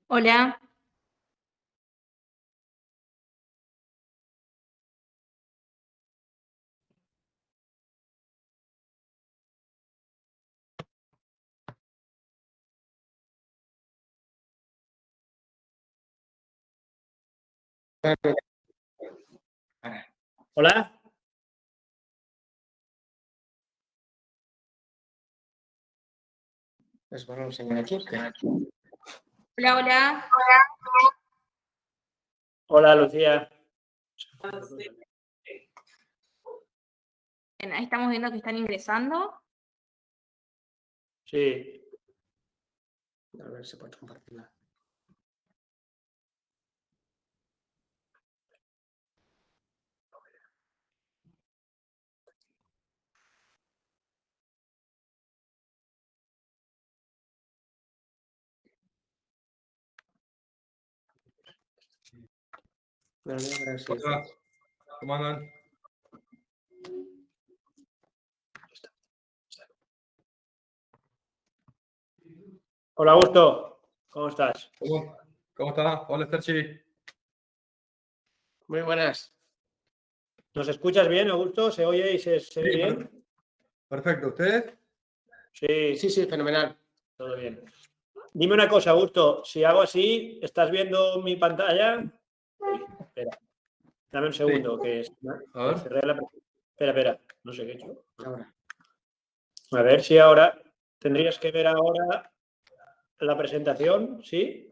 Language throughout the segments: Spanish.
Hola, Hola, Es bueno enseñar aquí. hola, hola. hola Lucía. Bien, ahí estamos viendo que están ingresando. Sí, A ver si pots compartir-la. Vale, gràcies. Hola, ¿cómo andan? hola Augusto, ¿cómo estás? ¿Cómo está? Hola, Sergi. Muy buenas. ¿Nos escuchas bien, Augusto? ¿Se oye y se ve Sí, bien? Perfecto. ¿Ustedes? Sí, Sí, sí, fenomenal. todo bien. Dime una cosa, Augusto, si hago así, ¿estás viendo mi pantalla? Espera, dame un segundo, que A ver. cerré la... Espera, no sé qué he hecho. Ahora. A ver si ahora, tendrías que ver ahora la presentación, ¿sí?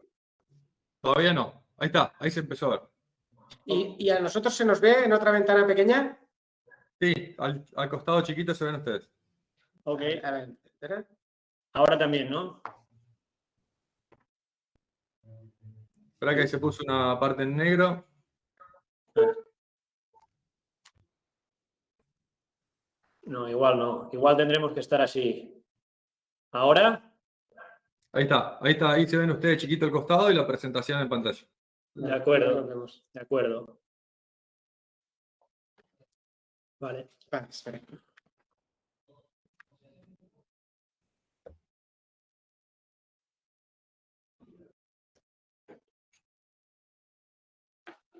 Todavía no. Ahí está, ahí se empezó a ver. ¿Y a nosotros se nos ve en otra ventana pequeña? Sí, al costado chiquito se ven ustedes. Ok, A ver, espera. ahora también, ¿no? Espera que ahí se puso una parte en negro. No, igual no. Igual tendremos que estar así. ¿Ahora? Ahí se ven ustedes chiquito al costado y la presentación en pantalla. De Nos acuerdo, vemos. de acuerdo. Vale. Vale, espera.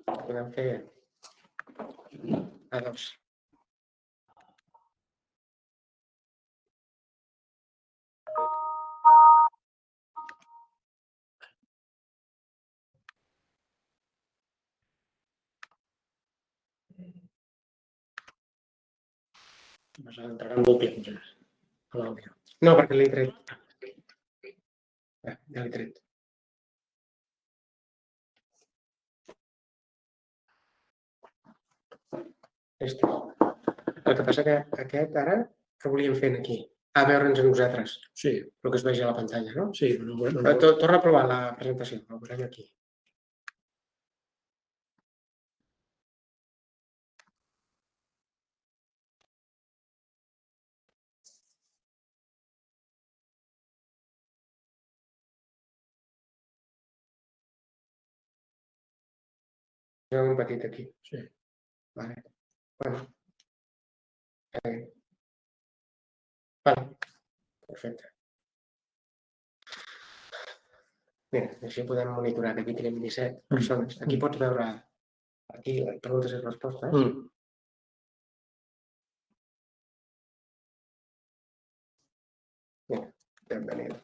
Podem fer a dos. Vas a entrar en bucle, entonces, a l'àudio. No, perquè l'he tret. Ja l'he tret. Este. El que passa que aquest ara, que volíem fer aquí? A veure'ns a nosaltres, Sí, el que es vegi a la pantalla, no? sí, no, Torna a provar la presentació, la posem aquí. Un petit aquí. sí. Vale. Bueno. Vale. Perfecte. Mira, així podem monitorar que aquí tenim 17 persones. Aquí pots veure aquí preguntes i respostes. Mira, benvenido.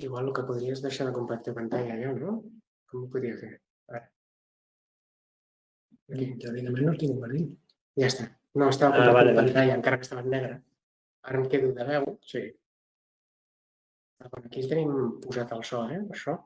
Igual el que podries deixar de compartir pantalla jo, no? Com ho podria fer? Ara. Aquí. Teòricament no estic compartint. Ja està. No, estava compartint vale, vale. pantalla, encara que estava en negre. Ara em quedo de veu. Sí. Però bueno, aquí tenim posat el so, per això.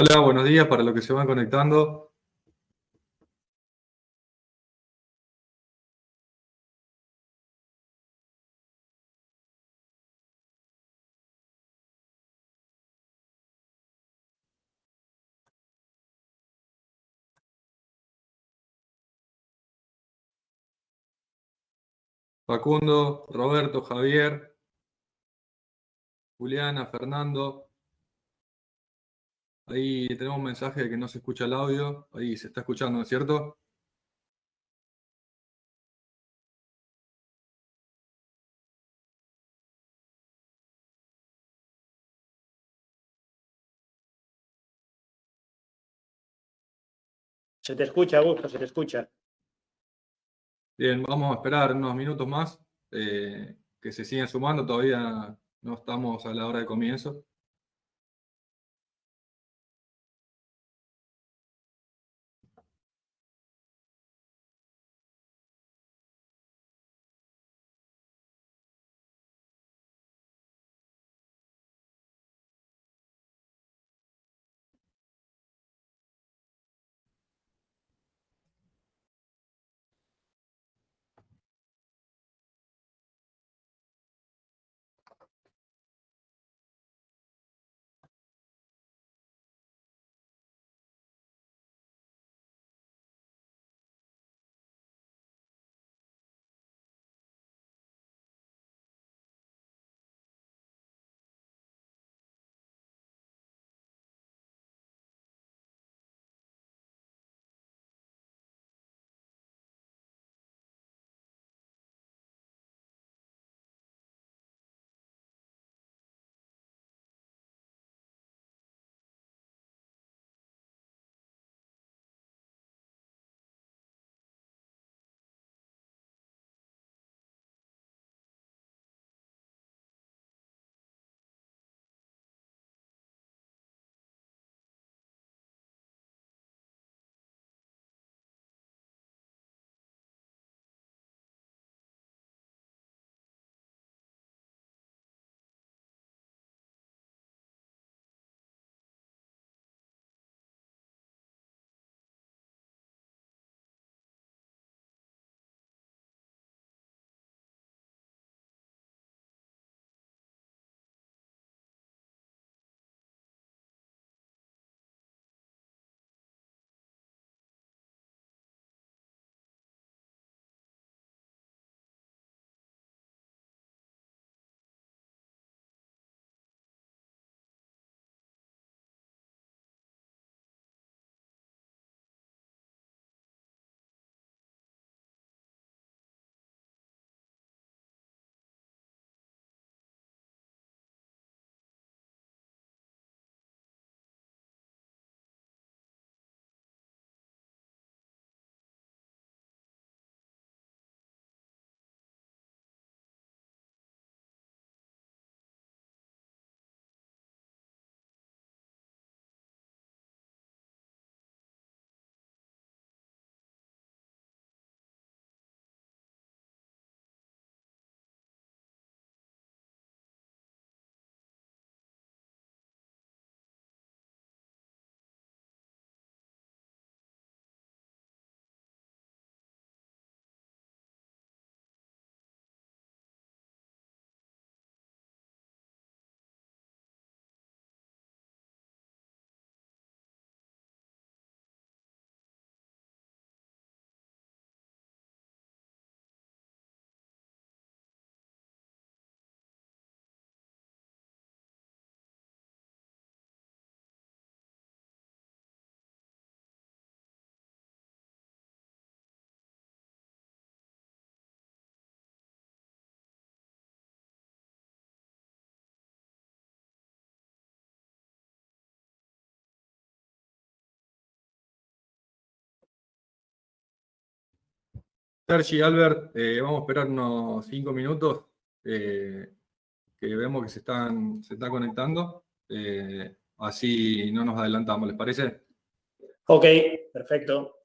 Hola, buenos días para los que se van conectando. Facundo, Roberto, Javier, Juliana, Fernando. Ahí tenemos un mensaje de que no se escucha el audio. Ahí se está escuchando, ¿no es cierto? Se te escucha, Augusto, se te escucha. Bien, vamos a esperar unos minutos más que se sigan sumando. Todavía no estamos a la hora de comienzo. Sergi, Albert, vamos a esperar unos 5 minutos que vemos que se está conectando. Así no nos adelantamos, ¿les parece? Ok, perfecto.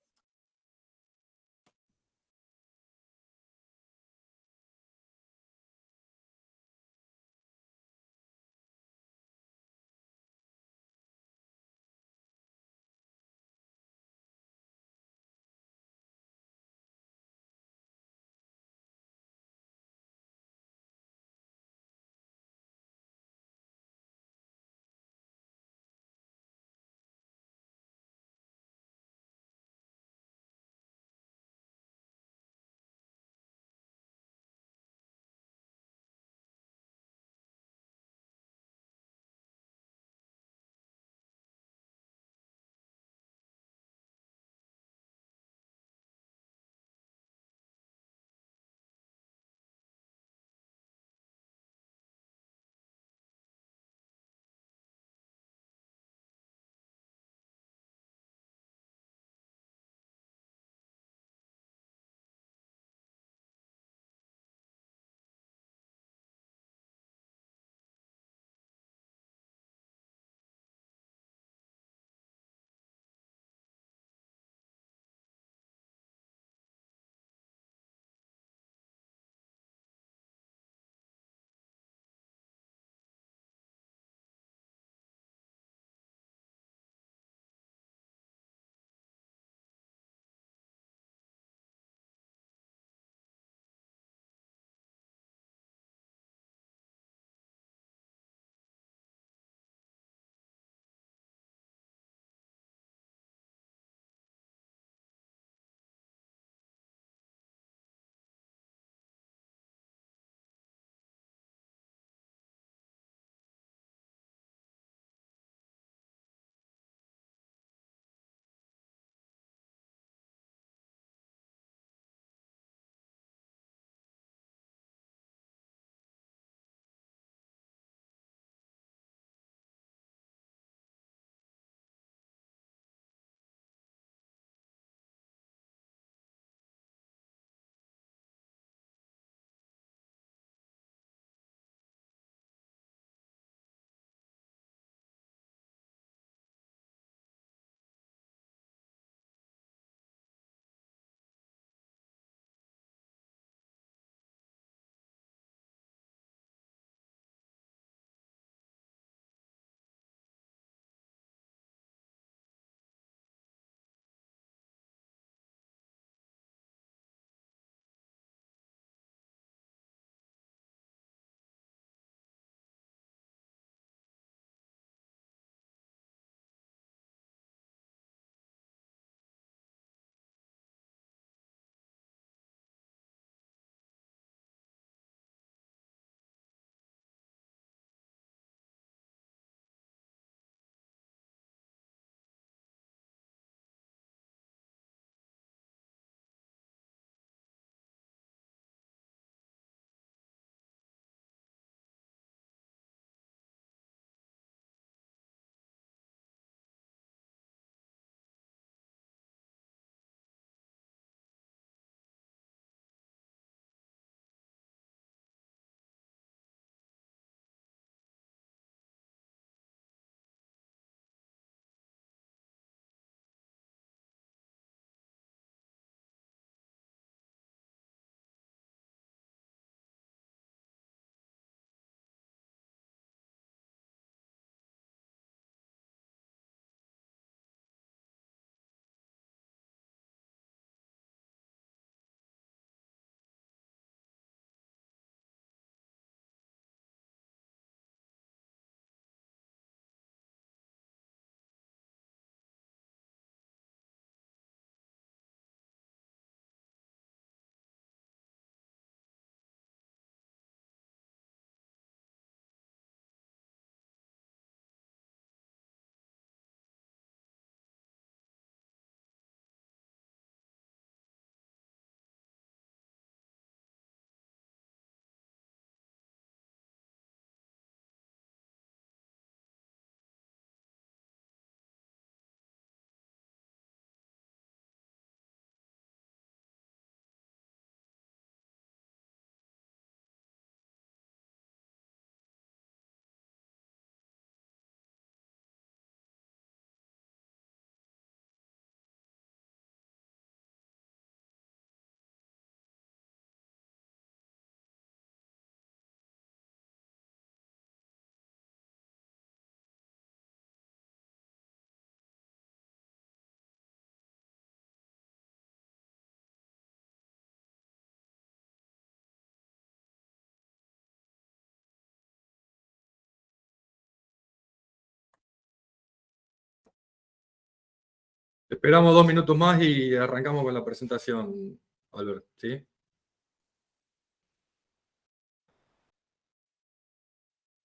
Esperamos 2 minutos más y arrancamos con la presentación, Albert, ¿sí?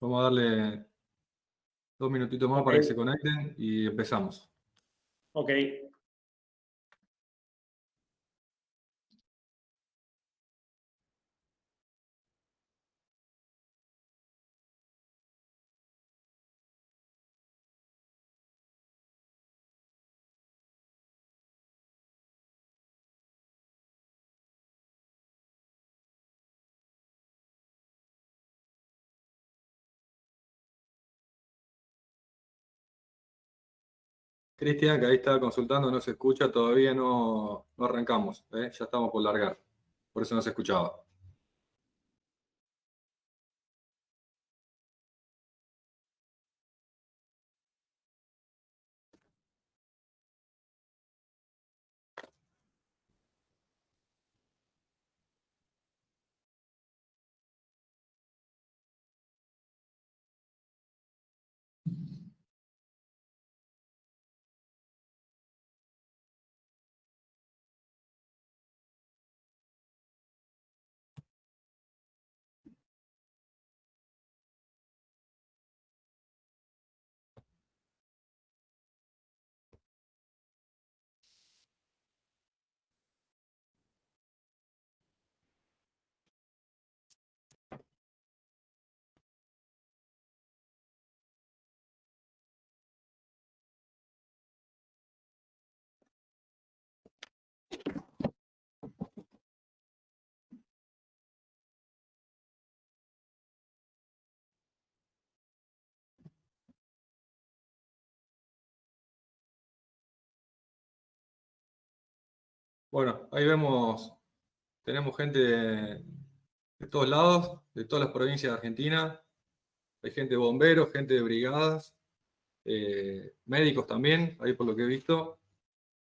Vamos a darle 2 minutitos más para que se conecten y empezamos. Ok. Cristian, que ahí está consultando, no se escucha, todavía no arrancamos, ¿eh? Ya estamos por largar, por eso no se escuchaba. Bueno, ahí vemos, tenemos gente de todos lados, de todas las provincias de Argentina. Hay gente de bomberos, gente de brigadas, médicos también, ahí por lo que he visto.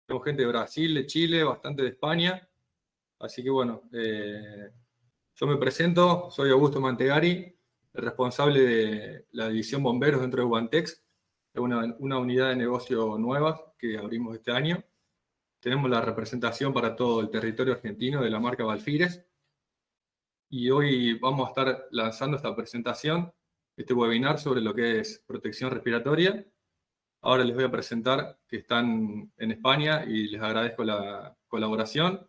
Tenemos gente de Brasil, de Chile, bastante de España. Así que bueno, yo me presento, soy Augusto Mantegari, el responsable de la división bomberos dentro de Guantex, una unidad de negocio nueva que abrimos este año. Tenemos la representación para todo el territorio argentino de la marca Valfires. Y hoy vamos a estar lanzando esta presentación, este webinar sobre lo que es protección respiratoria. Ahora les voy a presentar que están en España y les agradezco la colaboración.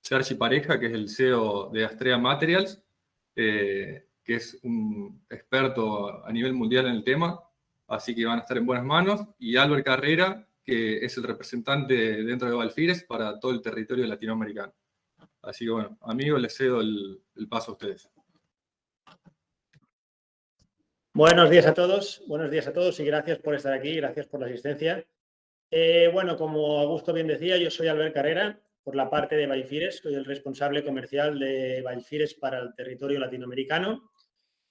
Sergi Pareja, que es el CEO de Astrea Materials, que es un experto a nivel mundial en el tema, así que van a estar en buenas manos. Y Albert Carrera, que es el representante dentro de Valfires para todo el territorio latinoamericano. Así que bueno, amigos, les cedo el paso a ustedes. Buenos días a todos y gracias por estar aquí, gracias por la asistencia. Bueno, como Augusto bien decía, yo soy Albert Carrera, por la parte de Valfires, soy el responsable comercial de Valfires para el territorio latinoamericano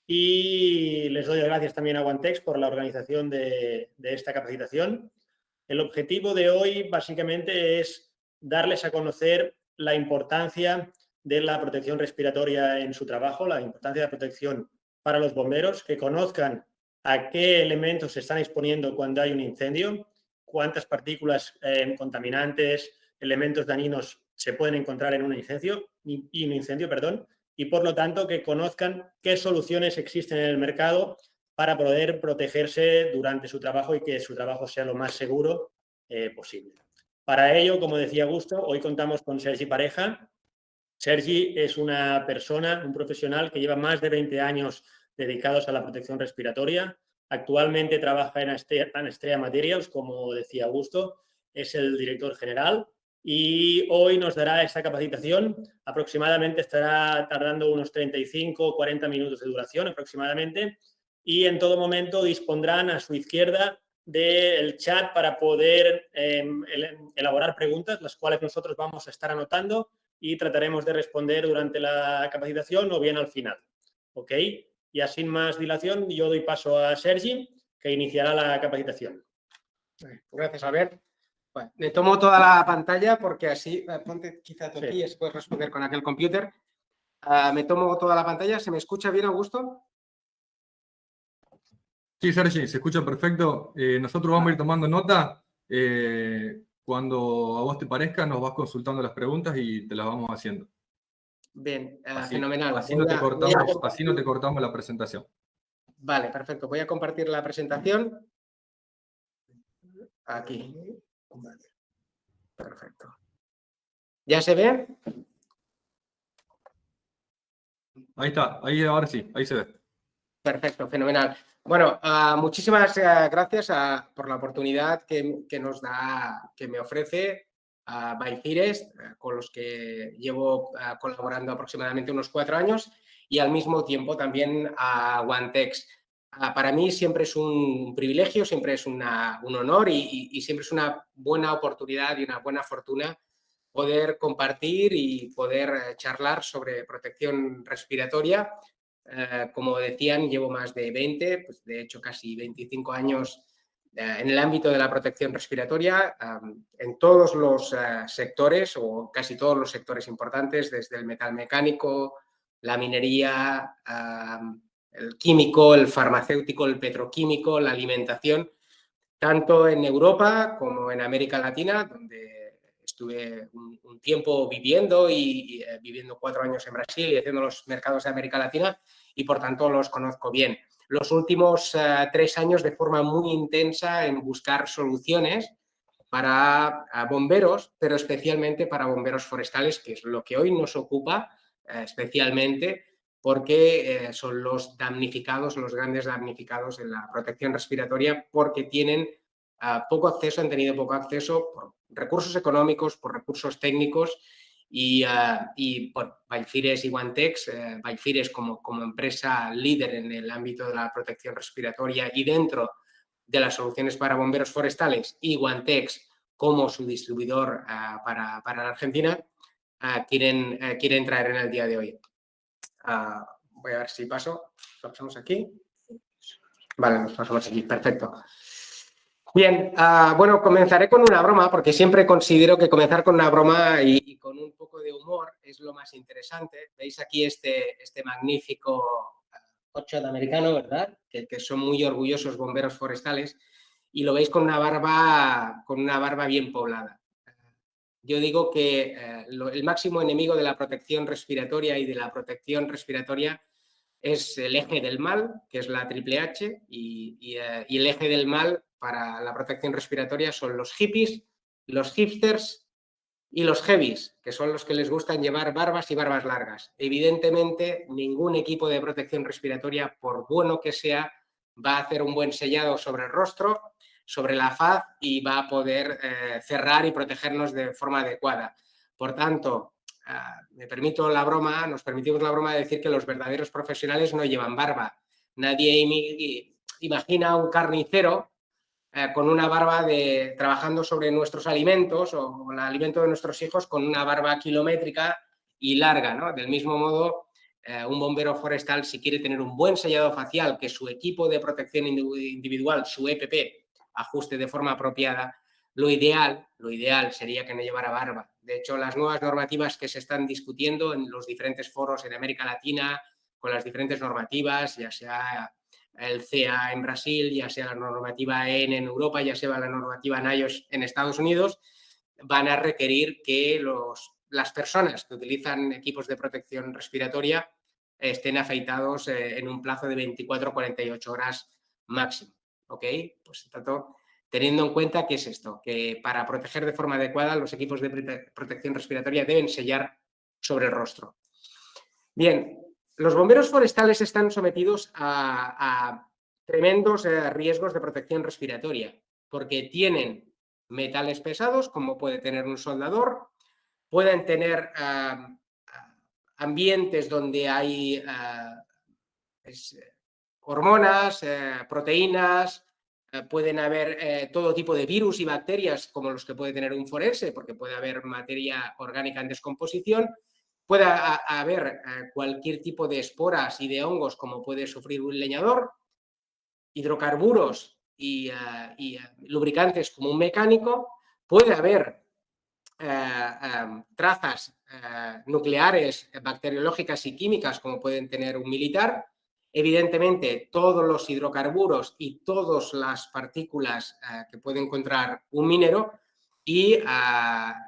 y les doy las gracias también a Guantex por la organización de esta capacitación. El objetivo de hoy básicamente es darles a conocer la importancia de la protección respiratoria en su trabajo, la importancia de la protección para los bomberos, que conozcan a qué elementos se están exponiendo cuando hay un incendio, cuántas partículas contaminantes, elementos dañinos se pueden encontrar en un incendio, y por lo tanto que conozcan qué soluciones existen en el mercado para poder protegerse durante su trabajo y que su trabajo sea lo más seguro posible. Para ello, como decía Augusto, hoy contamos con Sergi Pareja. Sergi es una persona, un profesional que lleva más de 20 años dedicados a la protección respiratoria. Actualmente trabaja en Astrea Materials, como decía Augusto, es el director general y hoy nos dará esta capacitación. Aproximadamente estará tardando unos 35 o 40 minutos de duración aproximadamente y en todo momento dispondrán a su izquierda del chat para poder elaborar preguntas, las cuales nosotros vamos a estar anotando y trataremos de responder durante la capacitación o bien al final. ¿Ok? Ya sin más dilación, yo doy paso a Sergi, que iniciará la capacitación. Gracias, Albert. Bueno, le tomo toda la pantalla porque así, ponte quizá tú aquí, así puedes responder con aquel computer. Me tomo toda la pantalla. ¿Se me escucha bien, Augusto? Sí, Sergi, se escucha perfecto. Nosotros vamos a ir tomando nota. Cuando a vos te parezca, nos vas consultando las preguntas y te las vamos haciendo. Bien, Así, fenomenal. así no te cortamos la presentación. Vale, perfecto. Voy a compartir la presentación. Aquí. Vale. Perfecto. ¿Ya se ve? Ahí está, ahí ahora sí, ahí se ve. Perfecto, fenomenal. Bueno, muchísimas gracias por la oportunidad que nos da, que me ofrece Byfires, con los que llevo colaborando aproximadamente unos 4 años, y al mismo tiempo también a OneText. Para mí siempre es un privilegio, siempre es un honor y siempre es una buena oportunidad y una buena fortuna poder compartir y poder charlar sobre protección respiratoria. Como decían, llevo más de 20, pues de hecho casi 25 años en el ámbito de la protección respiratoria, en todos los sectores o casi todos los sectores importantes, desde el metal mecánico, la minería, el químico, el farmacéutico, el petroquímico, la alimentación, tanto en Europa como en América Latina, donde estuve un tiempo viviendo y viviendo 4 años en Brasil y haciendo los mercados de América Latina, y por tanto los conozco bien. Los últimos 3 años de forma muy intensa en buscar soluciones para bomberos, pero especialmente para bomberos forestales, que es lo que hoy nos ocupa especialmente, porque son los damnificados, los grandes damnificados en la protección respiratoria, porque tienen poco acceso, han tenido poco acceso por recursos económicos, por recursos técnicos, y bueno, Byfires y OneText, Byfires como empresa líder en el ámbito de la protección respiratoria y dentro de las soluciones para bomberos forestales, y OneText como su distribuidor para la Argentina, quieren traer en el día de hoy. Voy a ver si paso. Lo pasamos aquí. Vale, nos pasamos aquí. Perfecto. Bien, bueno, comenzaré con una broma, porque siempre considero que comenzar con una broma y con un poco de humor es lo más interesante. Veis aquí este magnífico coche americano, ¿verdad? Que son muy orgullosos bomberos forestales, y lo veis con una barba bien poblada. Yo digo que el máximo enemigo de la protección respiratoria y de la protección respiratoria es el eje del mal, que es la triple H, y el eje del mal para la protección respiratoria son los hippies, los hipsters y los heavies, que son los que les gustan llevar barbas y barbas largas. Evidentemente, ningún equipo de protección respiratoria, por bueno que sea, va a hacer un buen sellado sobre el rostro, sobre la faz, y va a poder cerrar y protegernos de forma adecuada. Por tanto, nos permitimos la broma de decir que los verdaderos profesionales no llevan barba. Nadie imagina a un carnicero con una barba trabajando sobre nuestros alimentos o el alimento de nuestros hijos con una barba kilométrica y larga, ¿no? Del mismo modo, un bombero forestal, si quiere tener un buen sellado facial, que su equipo de protección individual, su EPP, ajuste de forma apropiada, lo ideal sería que no llevara barba. De hecho, las nuevas normativas que se están discutiendo en los diferentes foros en América Latina, con las diferentes normativas, ya sea el CEA en Brasil, ya sea la normativa EN en Europa, ya sea la normativa NIOSH en Estados Unidos, van a requerir que las personas que utilizan equipos de protección respiratoria estén afeitados en un plazo de 24 o 48 horas máximo. ¿Ok? Pues tanto, teniendo en cuenta que es esto, que para proteger de forma adecuada los equipos de protección respiratoria deben sellar sobre el rostro. Bien, los bomberos forestales están sometidos a tremendos riesgos de protección respiratoria, porque tienen metales pesados, como puede tener un soldador, pueden tener ambientes donde hay hormonas, proteínas, pueden haber todo tipo de virus y bacterias como los que puede tener un forense, porque puede haber materia orgánica en descomposición, puede haber cualquier tipo de esporas y de hongos como puede sufrir un leñador, hidrocarburos y lubricantes como un mecánico, puede haber trazas nucleares, bacteriológicas y químicas como pueden tener un militar. Evidentemente, todos los hidrocarburos y todas las partículas que puede encontrar un minero, y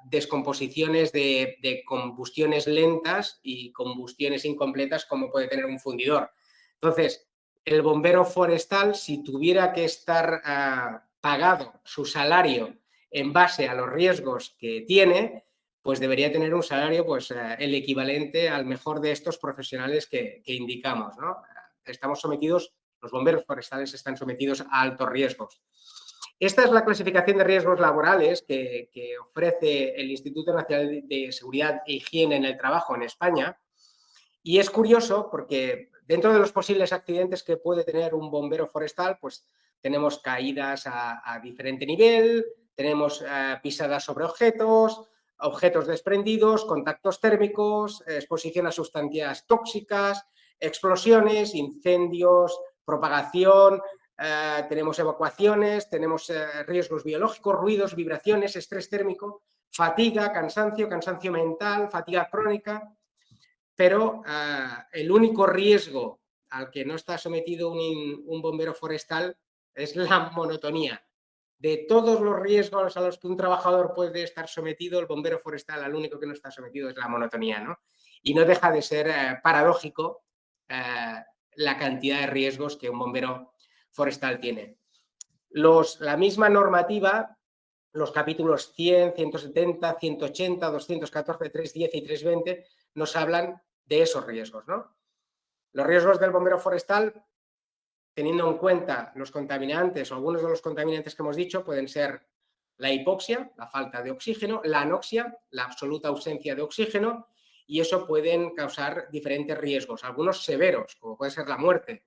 descomposiciones de combustiones lentas y combustiones incompletas como puede tener un fundidor. Entonces, el bombero forestal, si tuviera que estar pagado su salario en base a los riesgos que tiene, pues debería tener un salario pues, el equivalente al mejor de estos profesionales que indicamos, ¿no? Estamos sometidos, los bomberos forestales están sometidos a altos riesgos. Esta es la clasificación de riesgos laborales que ofrece el Instituto Nacional de Seguridad e Higiene en el Trabajo en España. Y es curioso porque dentro de los posibles accidentes que puede tener un bombero forestal, pues tenemos caídas a diferente nivel, tenemos pisadas sobre objetos, objetos desprendidos, contactos térmicos, exposición a sustancias tóxicas, explosiones, incendios, propagación, tenemos evacuaciones, tenemos riesgos biológicos, ruidos, vibraciones, estrés térmico, fatiga, cansancio mental, fatiga crónica. Pero el único riesgo al que no está sometido un bombero forestal es la monotonía. De todos los riesgos a los que un trabajador puede estar sometido, el bombero forestal al único que no está sometido es la monotonía, ¿no? Y no deja de ser paradójico la cantidad de riesgos que un bombero forestal tiene. La misma normativa, los capítulos 100, 170, 180, 214, 310 y 320 nos hablan de esos riesgos, ¿no? Los riesgos del bombero forestal, teniendo en cuenta los contaminantes o algunos de los contaminantes que hemos dicho, pueden ser la hipoxia, la falta de oxígeno, la anoxia, la absoluta ausencia de oxígeno, y eso pueden causar diferentes riesgos, algunos severos, como puede ser la muerte.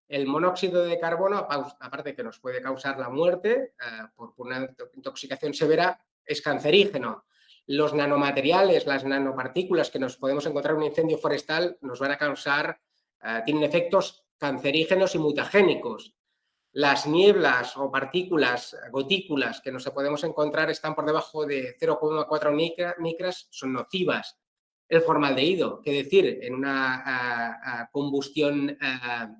El monóxido de carbono, aparte de que nos puede causar la muerte por una intoxicación severa, es cancerígeno. Los nanomateriales, las nanopartículas que nos podemos encontrar en un incendio forestal nos van a causar, tienen efectos cancerígenos y mutagénicos. Las nieblas o partículas, gotículas que nos podemos encontrar están por debajo de 0,4 micras, son nocivas. El formaldehído, que decir, en una combustión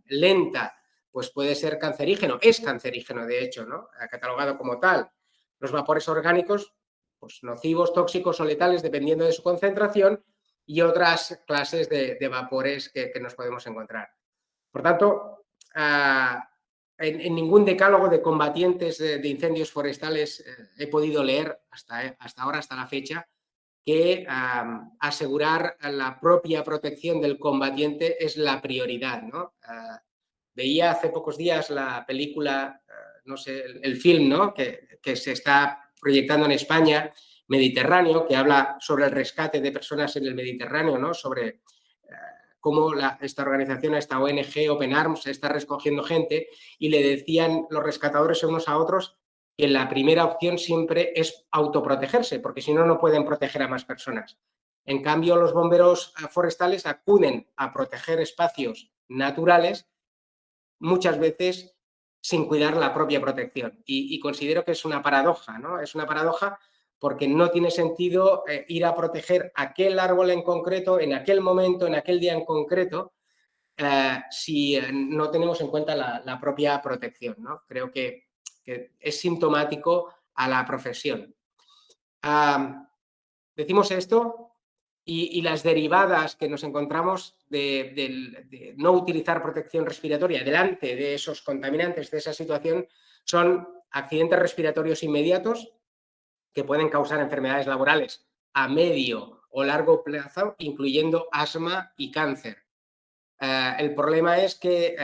lenta, pues puede ser cancerígeno, es cancerígeno de hecho, ¿no? Catalogado como tal. Los vapores orgánicos, pues nocivos, tóxicos o letales dependiendo de su concentración, y otras clases de vapores que nos podemos encontrar. Por tanto, en ningún decálogo de combatientes de incendios forestales he podido leer hasta ahora, hasta la fecha, que asegurar la propia protección del combatiente es la prioridad, ¿no? Veía hace pocos días la película, no sé, el film, ¿no? que se está proyectando en España, Mediterráneo, que habla sobre el rescate de personas en el Mediterráneo, ¿no? Sobre cómo esta organización, esta ONG, Open Arms, está recogiendo gente, y le decían los rescatadores unos a otros que la primera opción siempre es autoprotegerse, porque si no, no pueden proteger a más personas. En cambio, los bomberos forestales acuden a proteger espacios naturales, muchas veces sin cuidar la propia protección. Y considero que es una paradoja, ¿no? Es una paradoja porque no tiene sentido ir a proteger aquel árbol en concreto, en aquel momento, en aquel día en concreto, si no tenemos en cuenta la propia protección, ¿no? Creo que es sintomático a la profesión. Decimos esto y las derivadas que nos encontramos de no utilizar protección respiratoria delante de esos contaminantes, de esa situación, son accidentes respiratorios inmediatos que pueden causar enfermedades laborales a medio o largo plazo, incluyendo asma y cáncer. El problema es que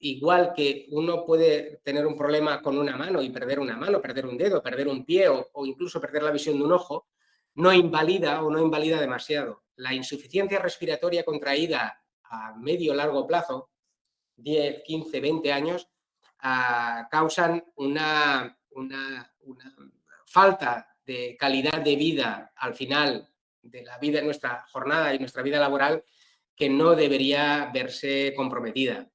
igual que uno puede tener un problema con una mano y perder una mano, perder un dedo, perder un pie o incluso perder la visión de un ojo, no invalida o no invalida demasiado. La insuficiencia respiratoria contraída a medio o largo plazo, 10, 15, 20 años, causan una falta de calidad de vida al final de la vida, de nuestra jornada y nuestra vida laboral, que no debería verse comprometida.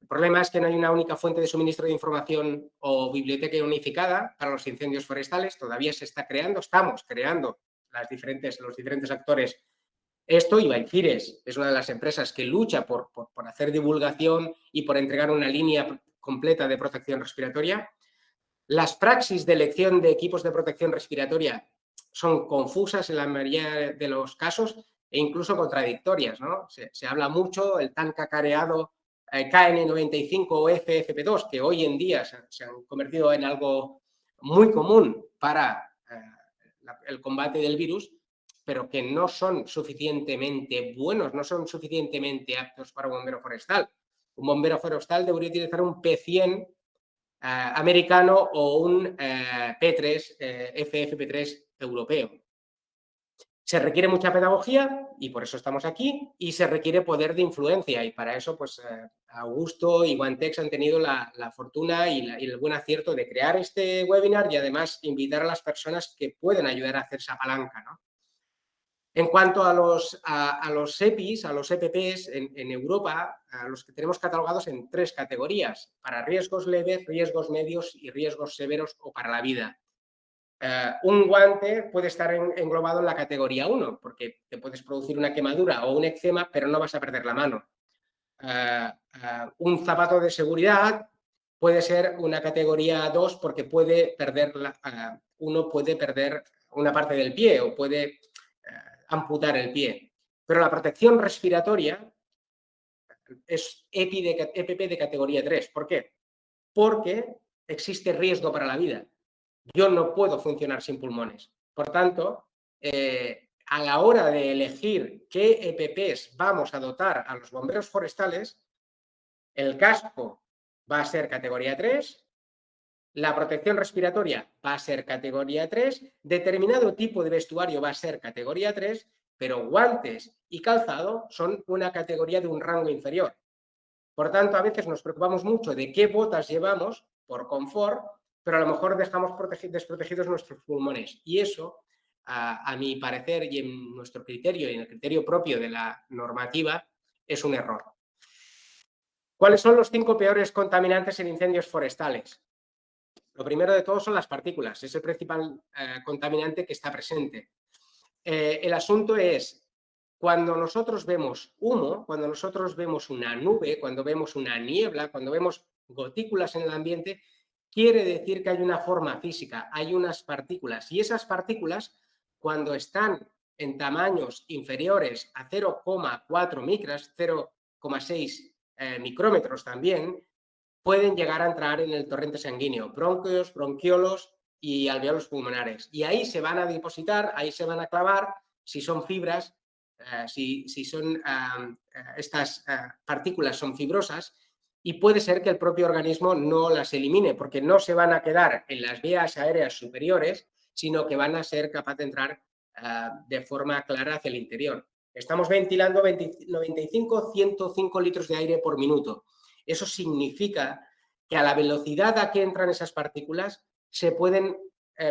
El problema es que no hay una única fuente de suministro de información o biblioteca unificada para los incendios forestales. Todavía se está creando, estamos creando los diferentes actores esto, y Baifires es una de las empresas que lucha por hacer divulgación y por entregar una línea completa de protección respiratoria. Las praxis de elección de equipos de protección respiratoria son confusas en la mayoría de los casos e incluso contradictorias, ¿no? Se habla mucho el tan cacareado KN95 o FFP2, que hoy en día se han convertido en algo muy común para el combate del virus, pero que no son suficientemente buenos, no son suficientemente aptos para un bombero forestal. Un bombero forestal debería utilizar un P100 americano o un P3, FFP3 europeo. Se requiere mucha pedagogía y por eso estamos aquí, y se requiere poder de influencia, y para eso pues Augusto y Guantex han tenido la fortuna y el buen acierto de crear este webinar y además invitar a las personas que pueden ayudar a hacer esa palanca, ¿no? En cuanto a los EPIs, a los EPPs en Europa, a los que tenemos catalogados en 3 categorías: para riesgos leves, riesgos medios y riesgos severos o para la vida. Un guante puede estar englobado en la categoría 1, porque te puedes producir una quemadura o un eczema, pero no vas a perder la mano. Un zapato de seguridad puede ser una categoría 2 porque uno puede perder una parte del pie o puede amputar el pie. Pero la protección respiratoria es EPP de categoría 3. ¿Por qué? Porque existe riesgo para la vida. Yo no puedo funcionar sin pulmones. Por tanto, a la hora de elegir qué EPPs vamos a dotar a los bomberos forestales, el casco va a ser categoría 3, la protección respiratoria va a ser categoría 3, determinado tipo de vestuario va a ser categoría 3, pero guantes y calzado son una categoría de un rango inferior. Por tanto, a veces nos preocupamos mucho de qué botas llevamos por confort, pero a lo mejor dejamos desprotegidos nuestros pulmones. Y eso, a mi parecer y en nuestro criterio y en el criterio propio de la normativa, es un error. ¿Cuáles son los 5 peores contaminantes en incendios forestales? Lo primero de todo son las partículas. Es el principal contaminante que está presente. El asunto es, cuando nosotros vemos humo, cuando nosotros vemos una nube, cuando vemos una niebla, cuando vemos gotículas en el ambiente, quiere decir que hay una forma física, hay unas partículas. Y esas partículas, cuando están en tamaños inferiores a 0,4 micras, 0,6 micrómetros también, pueden llegar a entrar en el torrente sanguíneo, bronquios, bronquiolos y alveolos pulmonares. Y ahí se van a depositar, ahí se van a clavar, si son fibras, estas partículas son fibrosas, y puede ser que el propio organismo no las elimine, porque no se van a quedar en las vías aéreas superiores, sino que van a ser capaces de entrar de forma clara hacia el interior. Estamos ventilando 95-105 litros de aire por minuto. Eso significa que a la velocidad a que entran esas partículas se pueden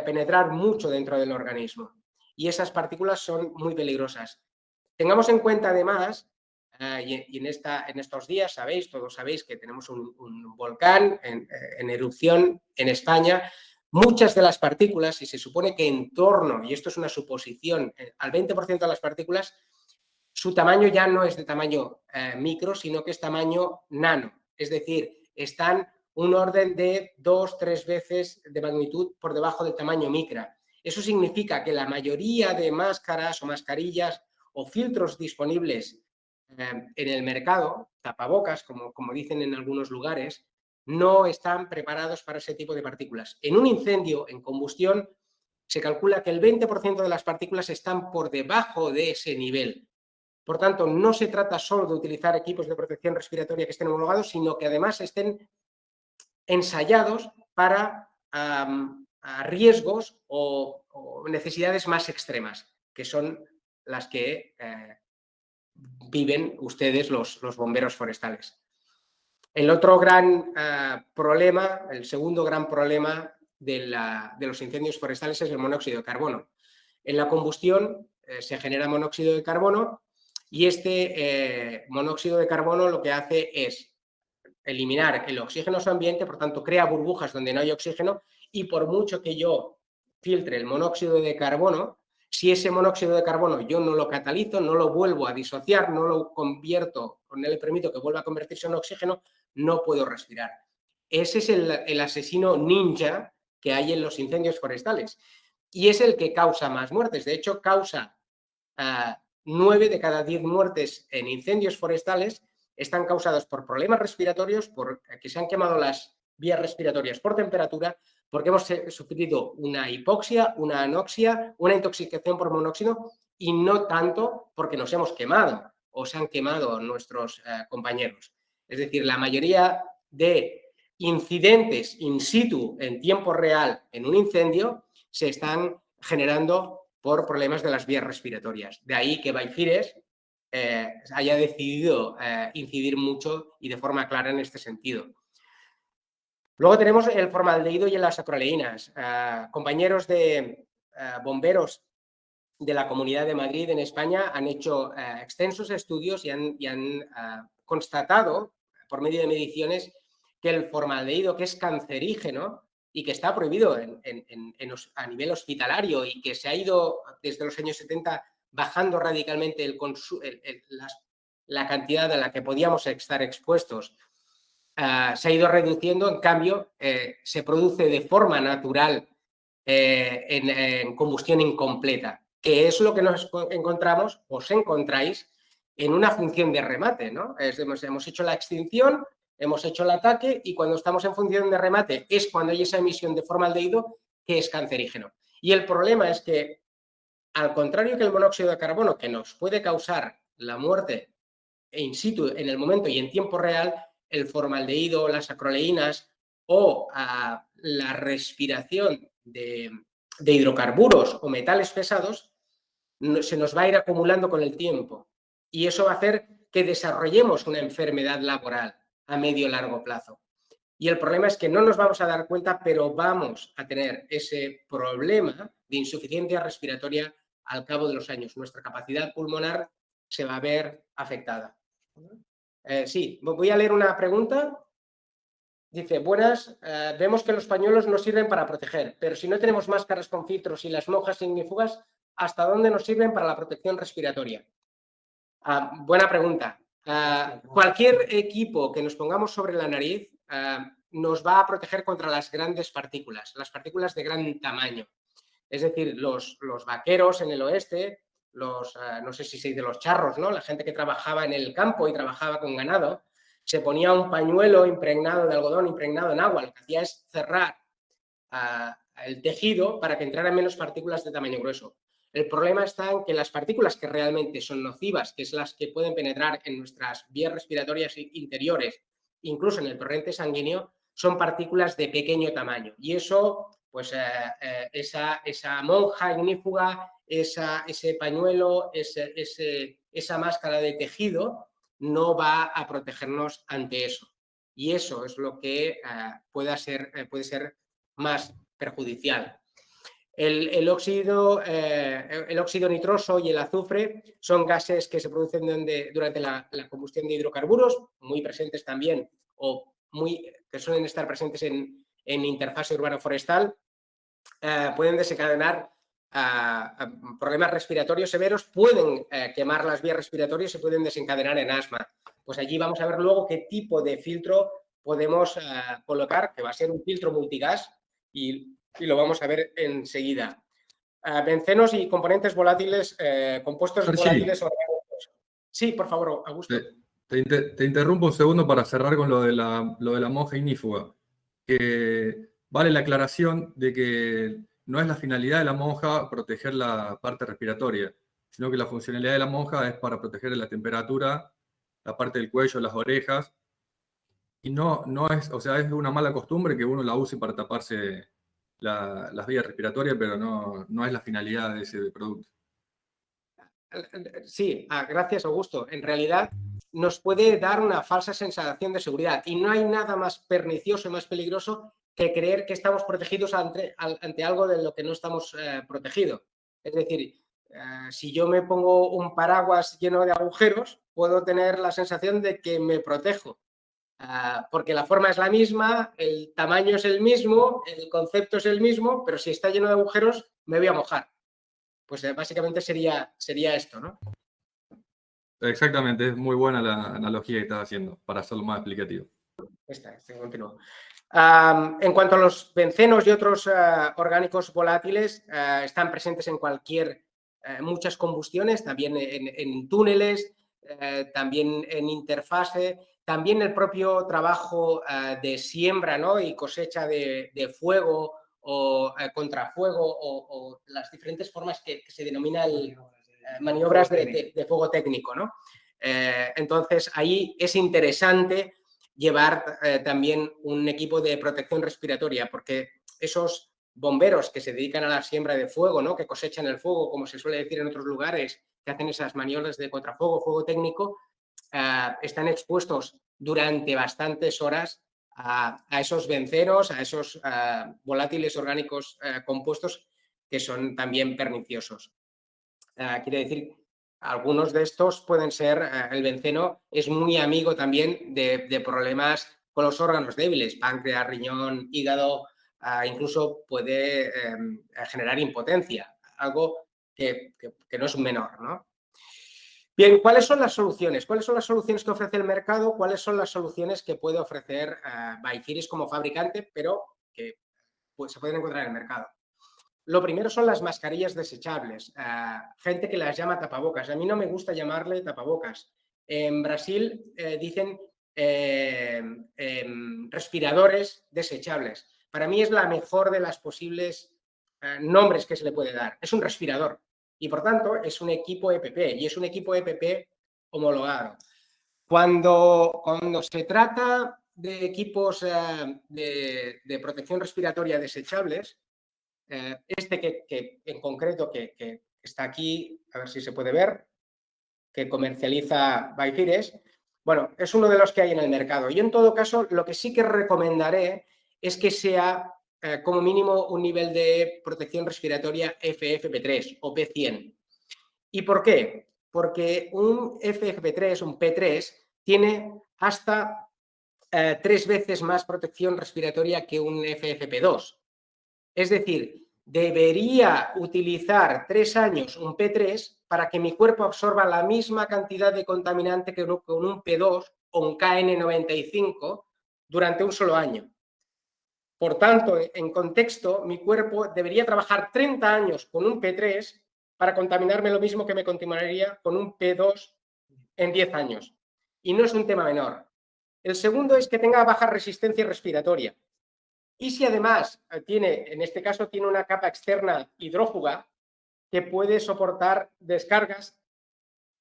penetrar mucho dentro del organismo, y esas partículas son muy peligrosas. Tengamos en cuenta además, y en estos días todos sabéis que tenemos un volcán en erupción en España. Muchas de las partículas, y se supone que en torno, y esto es una suposición, al 20% de las partículas, su tamaño ya no es de tamaño micro, sino que es tamaño nano. Es decir, están un orden de 2-3 veces de magnitud por debajo del tamaño micra. Eso significa que la mayoría de máscaras o mascarillas o filtros disponibles en el mercado, tapabocas, como dicen en algunos lugares, no están preparados para ese tipo de partículas. En un incendio, en combustión, se calcula que el 20% de las partículas están por debajo de ese nivel. Por tanto, no se trata solo de utilizar equipos de protección respiratoria que estén homologados, sino que además estén ensayados para riesgos o necesidades más extremas, que son las que viven ustedes los bomberos forestales. El otro gran problema, el segundo gran problema de los incendios forestales es el monóxido de carbono. En la combustión se genera monóxido de carbono, y este monóxido de carbono lo que hace es eliminar el oxígeno a su ambiente, por tanto crea burbujas donde no hay oxígeno, y por mucho que yo filtre el monóxido de carbono, si ese monóxido de carbono yo no lo catalizo, no lo vuelvo a disociar, no lo convierto, no le permito que vuelva a convertirse en oxígeno, no puedo respirar. Ese es el asesino ninja que hay en los incendios forestales. Y es el que causa más muertes. De hecho, causa 9 de cada 10 muertes en incendios forestales están causados por problemas respiratorios, por que se han quemado las vías respiratorias por temperatura, porque hemos sufrido una hipoxia, una anoxia, una intoxicación por monóxido y no tanto porque nos hemos quemado o se han quemado nuestros compañeros. Es decir, la mayoría de incidentes in situ en tiempo real en un incendio se están generando por problemas de las vías respiratorias. De ahí que Baifires haya decidido incidir mucho y de forma clara en este sentido. Luego tenemos el formaldehído y las acroleínas. Compañeros de bomberos de la Comunidad de Madrid en España han hecho extensos estudios y han constatado por medio de mediciones que el formaldehído, que es cancerígeno y que está prohibido a nivel hospitalario y que se ha ido desde los años 70 bajando radicalmente la cantidad a la que podíamos estar expuestos, se ha ido reduciendo. En cambio, se produce de forma natural en combustión incompleta, que es lo que nos encontramos, os encontráis, en una función de remate, ¿no? Hemos hecho la extinción, hemos hecho el ataque y cuando estamos en función de remate es cuando hay esa emisión de formaldehído que es cancerígeno. Y el problema es que, al contrario que el monóxido de carbono, que nos puede causar la muerte in situ en el momento y en tiempo real, el formaldehído, las acroleínas o la respiración de hidrocarburos o metales pesados se nos va a ir acumulando con el tiempo y eso va a hacer que desarrollemos una enfermedad laboral a medio y largo plazo. Y el problema es que no nos vamos a dar cuenta, pero vamos a tener ese problema de insuficiencia respiratoria al cabo de los años. Nuestra capacidad pulmonar se va a ver afectada. Sí, voy a leer una pregunta. Dice, buenas, vemos que los pañuelos nos sirven para proteger, pero si no tenemos máscaras con filtros y las monjas ignífugas, ¿hasta dónde nos sirven para la protección respiratoria? Buena pregunta. Cualquier equipo que nos pongamos sobre la nariz nos va a proteger contra las grandes partículas, las partículas de gran tamaño. Es decir, los vaqueros en el oeste, no sé si se dice los charros, ¿no? La gente que trabajaba en el campo y trabajaba con ganado, se ponía un pañuelo impregnado de algodón, impregnado en agua. Lo que hacía es cerrar el tejido para que entraran menos partículas de tamaño grueso. El problema está en que las partículas que realmente son nocivas, que es las que pueden penetrar en nuestras vías respiratorias interiores, incluso en el torrente sanguíneo, son partículas de pequeño tamaño. Y eso, pues esa monja ignífuga, ese pañuelo, esa máscara de tejido, no va a protegernos ante eso. Y eso es lo que puede ser más perjudicial. El óxido nitroso y el azufre son gases que se producen durante la combustión de hidrocarburos, muy presentes también, o que suelen estar presentes en interfase urbano-forestal. Pueden desencadenar problemas respiratorios severos, pueden quemar las vías respiratorias y pueden desencadenar en asma. Pues allí vamos a ver luego qué tipo de filtro podemos colocar, que va a ser un filtro multigas y lo vamos a ver enseguida. Bencenos y componentes volátiles, compuestos volátiles orgánicos. Sí, por favor, Augusto. Te interrumpo un segundo para cerrar con lo de la monja ignífuga. Que vale la aclaración de que no es la finalidad de la monja proteger la parte respiratoria, sino que la funcionalidad de la monja es para proteger la temperatura, la parte del cuello, las orejas. Y no es, o sea, es una mala costumbre que uno la use para taparse las vías respiratorias, pero no es la finalidad de ese producto. Sí, gracias, Augusto. En realidad nos puede dar una falsa sensación de seguridad y no hay nada más pernicioso y más peligroso que creer que estamos protegidos ante algo de lo que no estamos protegidos. Es decir, si yo me pongo un paraguas lleno de agujeros, puedo tener la sensación de que me protejo. Porque la forma es la misma, el tamaño es el mismo, el concepto es el mismo, pero si está lleno de agujeros me voy a mojar. Pues básicamente sería esto, ¿no? Exactamente, es muy buena la analogía que estás haciendo para hacerlo más explicativo. Continúo. En cuanto a los bencenos y otros orgánicos volátiles, están presentes en muchas combustiones, también en túneles, también en interfase, también el propio trabajo de siembra, ¿no? Y cosecha de fuego o contrafuego o las diferentes formas que se denominan maniobras de fuego técnico, ¿no? Entonces, ahí es interesante llevar también un equipo de protección respiratoria, porque esos bomberos que se dedican a la siembra de fuego, ¿no? Que cosechan el fuego, como se suele decir en otros lugares, que hacen esas maniobras de contrafuego, fuego técnico, están expuestos durante bastantes horas a esos bencenos, a esos volátiles orgánicos compuestos que son también perniciosos. Quiere decir, algunos de estos pueden ser, el benceno es muy amigo también de problemas con los órganos débiles, páncreas, riñón, hígado, incluso puede generar impotencia, algo que no es un menor, ¿no? Bien, ¿cuáles son las soluciones? ¿Cuáles son las soluciones que ofrece el mercado? ¿Cuáles son las soluciones que puede ofrecer Biofiris como fabricante, pero que pues, se pueden encontrar en el mercado? Lo primero son las mascarillas desechables. Gente que las llama tapabocas. A mí no me gusta llamarle tapabocas. En Brasil dicen respiradores desechables. Para mí es la mejor de las posibles nombres que se le puede dar. Es un respirador y, por tanto, es un equipo EPP y es un equipo EPP homologado. Cuando se trata de equipos de protección respiratoria desechables, que en concreto que está aquí, a ver si se puede ver, que comercializa Biofiris, bueno, es uno de los que hay en el mercado. Y en todo caso, lo que sí que recomendaré es que sea como mínimo un nivel de protección respiratoria FFP3 o P100. ¿Y por qué? Porque un FFP3, un P3, tiene hasta 3 veces más protección respiratoria que un FFP2. Es decir, debería utilizar 3 años un P3 para que mi cuerpo absorba la misma cantidad de contaminante que con un P2 o un KN95 durante un solo año. Por tanto, en contexto, mi cuerpo debería trabajar 30 años con un P3 para contaminarme lo mismo que me contaminaría con un P2 en 10 años. Y no es un tema menor. El segundo es que tenga baja resistencia respiratoria. Y si además en este caso, tiene una capa externa hidrófuga que puede soportar descargas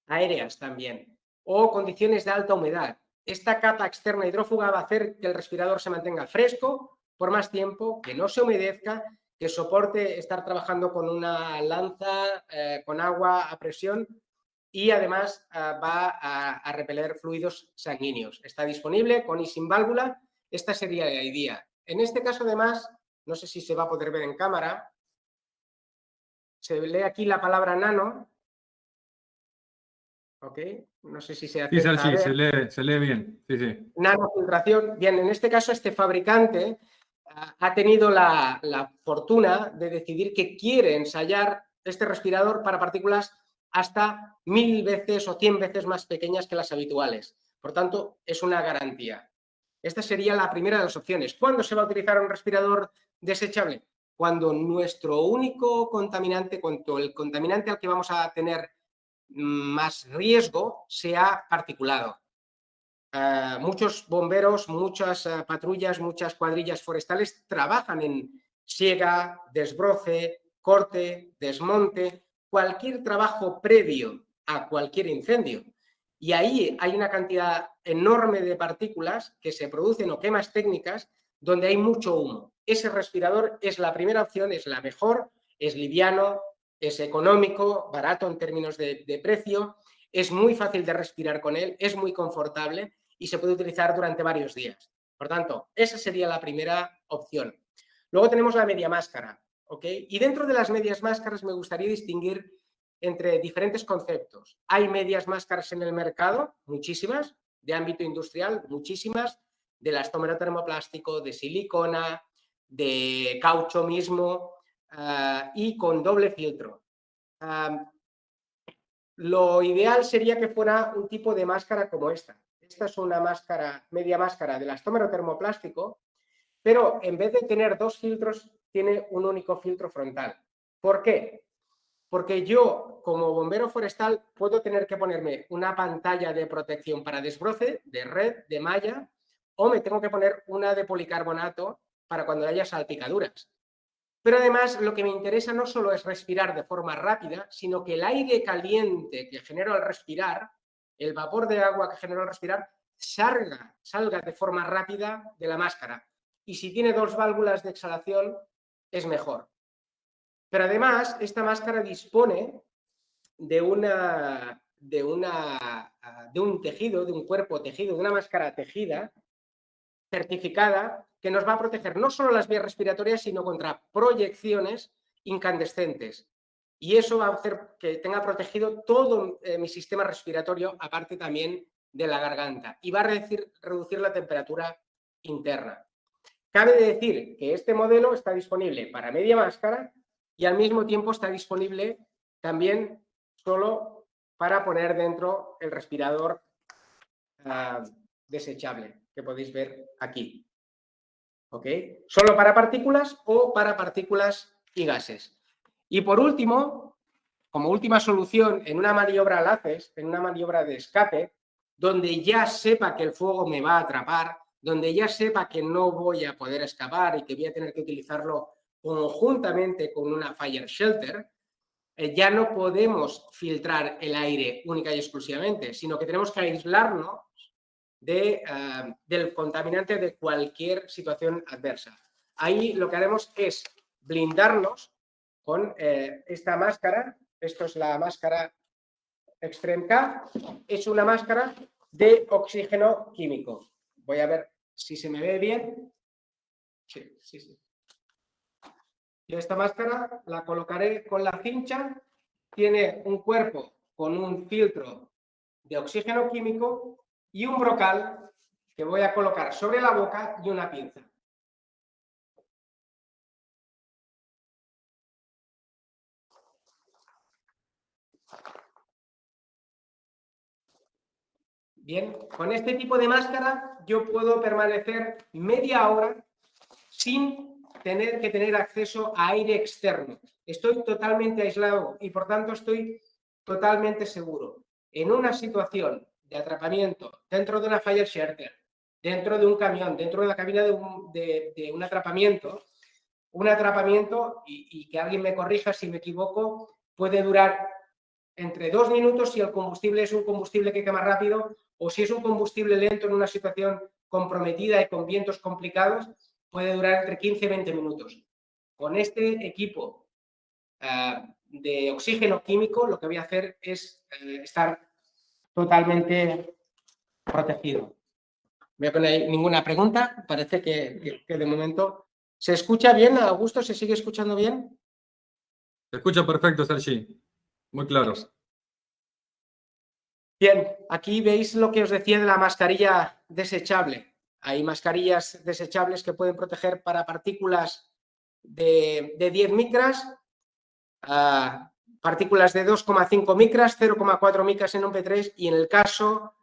aéreas también o condiciones de alta humedad. Esta capa externa hidrófuga va a hacer que el respirador se mantenga fresco por más tiempo, que no se humedezca, que soporte estar trabajando con una lanza con agua a presión y además va a repeler fluidos sanguíneos. Está disponible con y sin válvula. Esta sería la idea. En este caso, además, no sé si se va a poder ver en cámara, se lee aquí la palabra nano. ¿Ok? No sé si se hace. Sí, se lee bien. Sí, sí. Nanofiltración. Bien, en este caso, este fabricante ha tenido la fortuna de decidir que quiere ensayar este respirador para partículas hasta 1000 veces o 100 veces más pequeñas que las habituales. Por tanto, es una garantía. Esta sería la primera de las opciones. ¿Cuándo se va a utilizar un respirador desechable? Cuando nuestro único contaminante, cuando el contaminante al que vamos a tener más riesgo sea particulado. Muchos bomberos, muchas patrullas, muchas cuadrillas forestales trabajan en siega, desbroce, corte, desmonte, cualquier trabajo previo a cualquier incendio. Y ahí hay una cantidad enorme de partículas que se producen o quemas técnicas donde hay mucho humo. Ese respirador es la primera opción, es la mejor, es liviano, es económico, barato en términos de precio, es muy fácil de respirar con él, es muy confortable y se puede utilizar durante varios días. Por tanto, esa sería la primera opción. Luego tenemos la media máscara, ¿ok? Y dentro de las medias máscaras me gustaría distinguir entre diferentes conceptos. Hay medias máscaras en el mercado, muchísimas, de ámbito industrial, muchísimas, de elastómero termoplástico, de silicona, de caucho mismo y con doble filtro. Lo ideal sería que fuera un tipo de máscara como esta. Esta es una máscara, media máscara de elastómero termoplástico pero en vez de tener dos filtros, tiene un único filtro frontal. ¿Por qué? Porque yo, como bombero forestal, puedo tener que ponerme una pantalla de protección para desbroce, de red, de malla, o me tengo que poner una de policarbonato para cuando haya salpicaduras. Pero además lo que me interesa no solo es respirar de forma rápida, sino que el aire caliente que genero al respirar, el vapor de agua que genero al respirar, salga de forma rápida de la máscara. Y si tiene dos válvulas de exhalación, es mejor. Pero además, esta máscara dispone de un tejido, de un cuerpo tejido, de una máscara tejida, certificada, que nos va a proteger no solo las vías respiratorias, sino contra proyecciones incandescentes. Y eso va a hacer que tenga protegido todo mi sistema respiratorio, aparte también de la garganta, y va a reducir la temperatura interna. Cabe decir que este modelo está disponible para media máscara y al mismo tiempo está disponible también solo para poner dentro el respirador desechable, que podéis ver aquí. ¿Ok? Solo para partículas o para partículas y gases. Y por último, como última solución, en una maniobra LACES, en una maniobra de escape, donde ya sepa que el fuego me va a atrapar, donde ya sepa que no voy a poder escapar y que voy a tener que utilizarlo conjuntamente con una fire shelter, ya no podemos filtrar el aire única y exclusivamente, sino que tenemos que aislarnos del contaminante de cualquier situación adversa. Ahí lo que haremos es blindarnos con esta máscara. Esto es la máscara Extreme K. Es una máscara de oxígeno químico. Voy a ver si se me ve bien. Sí, sí, sí. Yo esta máscara la colocaré con la cincha. Tiene un cuerpo con un filtro de oxígeno químico y un brocal que voy a colocar sobre la boca y una pinza. Bien, con este tipo de máscara yo puedo permanecer media hora sin tener que tener acceso a aire externo. Estoy totalmente aislado y por tanto estoy totalmente seguro. En una situación de atrapamiento dentro de una fire shelter, dentro de un camión, dentro de la cabina de un atrapamiento, y que alguien me corrija si me equivoco, puede durar entre 2 minutos si el combustible es un combustible que quema rápido, o si es un combustible lento en una situación comprometida y con vientos complicados, puede durar entre 15 y 20 minutos. Con este equipo de oxígeno químico, lo que voy a hacer es estar totalmente protegido. Veo que no hay ninguna pregunta. Parece que de momento se escucha bien. Augusto, ¿se sigue escuchando bien? Se escucha perfecto, Sergi. Muy claro. Bien, aquí veis lo que os decía de la mascarilla desechable. Hay mascarillas desechables que pueden proteger para partículas de 10 micras, partículas de 2,5 micras, 0,4 micras en un P3, y en el caso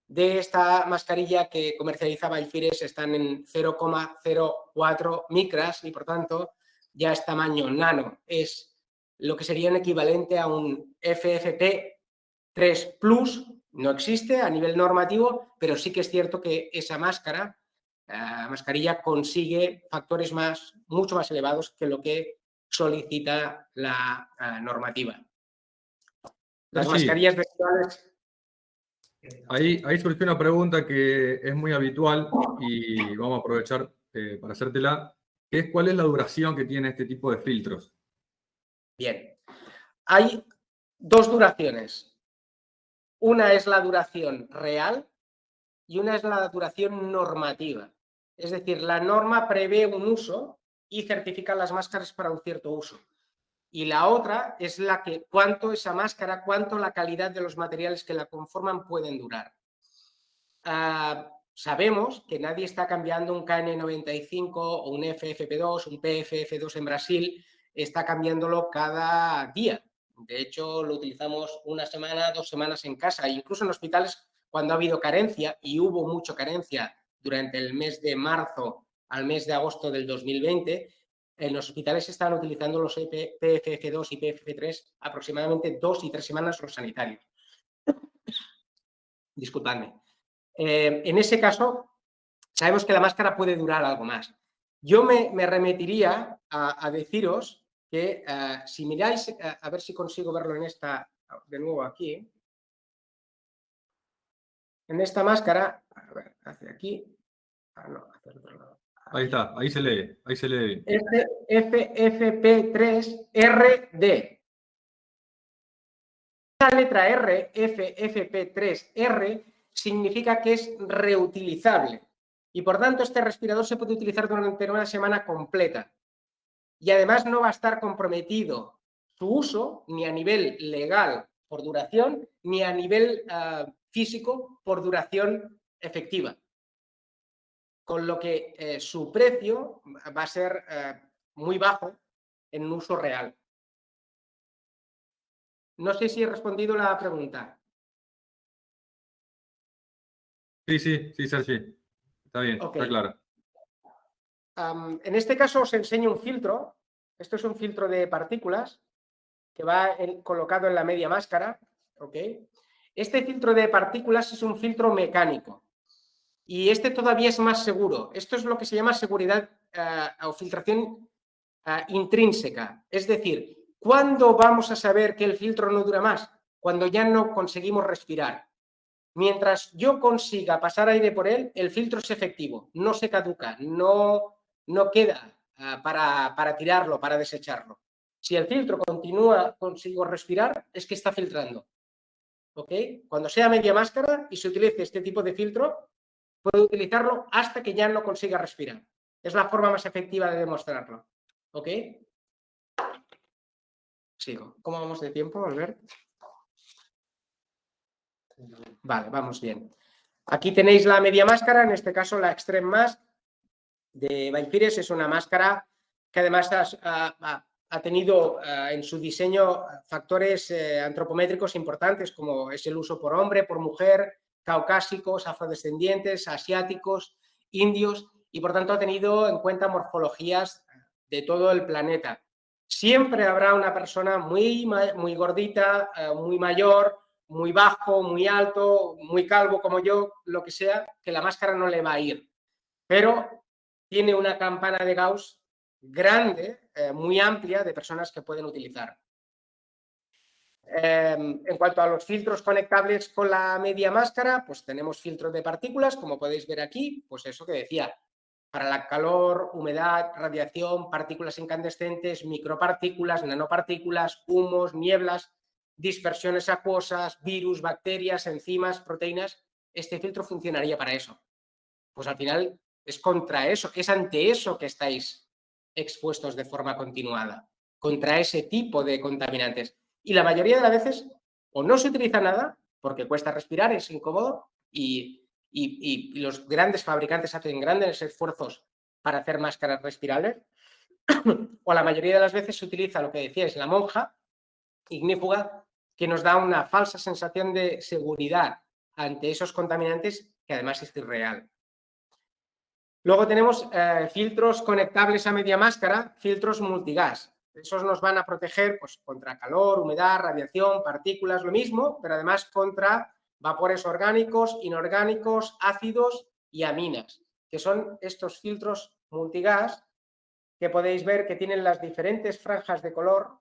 de esta mascarilla que comercializa Balfires están en 0,04 micras y por tanto ya es tamaño nano. Es lo que sería un equivalente a un FFP3 Plus. No existe a nivel normativo, pero sí que es cierto que esa mascarilla consigue factores mucho más elevados que lo que solicita la normativa. Las mascarillas visuales. Ahí surgió una pregunta que es muy habitual y vamos a aprovechar para hacértela, que es ¿cuál es la duración que tiene este tipo de filtros? Bien, hay dos duraciones. Una es la duración real y una es la duración normativa. Es decir, la norma prevé un uso y certifica las máscaras para un cierto uso. Y la otra es cuánto esa máscara, cuánto la calidad de los materiales que la conforman pueden durar. Sabemos que nadie está cambiando un KN95 o un FFP2, un PFF2 en Brasil, está cambiándolo cada día. De hecho, lo utilizamos una semana, 2 semanas en casa, e incluso en hospitales cuando ha habido carencia, y hubo mucha carencia durante el mes de marzo al mes de agosto del 2020, en los hospitales se estaban utilizando los PFF2 y PFF3 aproximadamente 2 y 3 semanas los sanitarios. Disculpadme. En ese caso, sabemos que la máscara puede durar algo más. Yo me remitiría a deciros que si miráis, a ver si consigo verlo en esta, de nuevo aquí, en esta máscara, a ver, hacia aquí, no, hacia el otro lado. Ahí está, ahí se lee bien. FFP3RD. La letra R, FFP3R, significa que es reutilizable y por tanto este respirador se puede utilizar durante una semana completa y además no va a estar comprometido su uso ni a nivel legal por duración ni a nivel físico por duración efectiva. Con lo que su precio va a ser muy bajo en un uso real. No sé si he respondido la pregunta. Sí, Sergi. Está bien, Ok. está claro. En este caso os enseño un filtro. Esto es un filtro de partículas que va colocado en la media máscara. ¿Okay? Este filtro de partículas es un filtro mecánico. Y este todavía es más seguro. Esto es lo que se llama seguridad o filtración intrínseca. Es decir, ¿cuándo vamos a saber que el filtro no dura más? Cuando ya no conseguimos respirar. Mientras yo consiga pasar aire por él, el filtro es efectivo, no se caduca, no queda para tirarlo, para desecharlo. Si el filtro consigo respirar, es que está filtrando. ¿Ok? Cuando sea media máscara y se utilice este tipo de filtro, puedo utilizarlo hasta que ya no consiga respirar. Es la forma más efectiva de demostrarlo. ¿Ok? Sigo. ¿Cómo vamos de tiempo, Albert? Vale, vamos bien. Aquí tenéis la media máscara, en este caso la Extreme Mask de Biophires. Es una máscara que además ha tenido en su diseño factores antropométricos importantes, como es el uso por hombre, por mujer, caucásicos, afrodescendientes, asiáticos, indios, y por tanto ha tenido en cuenta morfologías de todo el planeta. Siempre habrá una persona muy gordita, muy mayor, muy bajo, muy alto, muy calvo como yo, lo que sea, que la máscara no le va a ir. Pero tiene una campana de Gauss grande, muy amplia, de personas que pueden utilizar. En cuanto a los filtros conectables con la media máscara, pues tenemos filtros de partículas, como podéis ver aquí, pues eso que decía, para la calor, humedad, radiación, partículas incandescentes, micropartículas, nanopartículas, humos, nieblas, dispersiones acuosas, virus, bacterias, enzimas, proteínas. Este filtro funcionaría para eso. Pues al final es contra eso, es ante eso que estáis expuestos de forma continuada, contra ese tipo de contaminantes. Y la mayoría de las veces o no se utiliza nada, porque cuesta respirar, es incómodo, y los grandes fabricantes hacen grandes esfuerzos para hacer máscaras respirables, o la mayoría de las veces se utiliza lo que decíais, la monja ignífuga, que nos da una falsa sensación de seguridad ante esos contaminantes que además es irreal. Luego tenemos filtros conectables a media máscara, filtros multigas. Esos nos van a proteger pues, contra calor, humedad, radiación, partículas, lo mismo, pero además contra vapores orgánicos, inorgánicos, ácidos y aminas, que son estos filtros multigas que podéis ver que tienen las diferentes franjas de color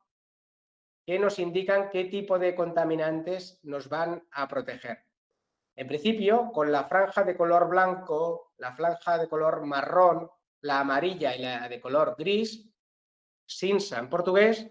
que nos indican qué tipo de contaminantes nos van a proteger. En principio, con la franja de color blanco, la franja de color marrón, la amarilla y la de color gris, cinza en portugués,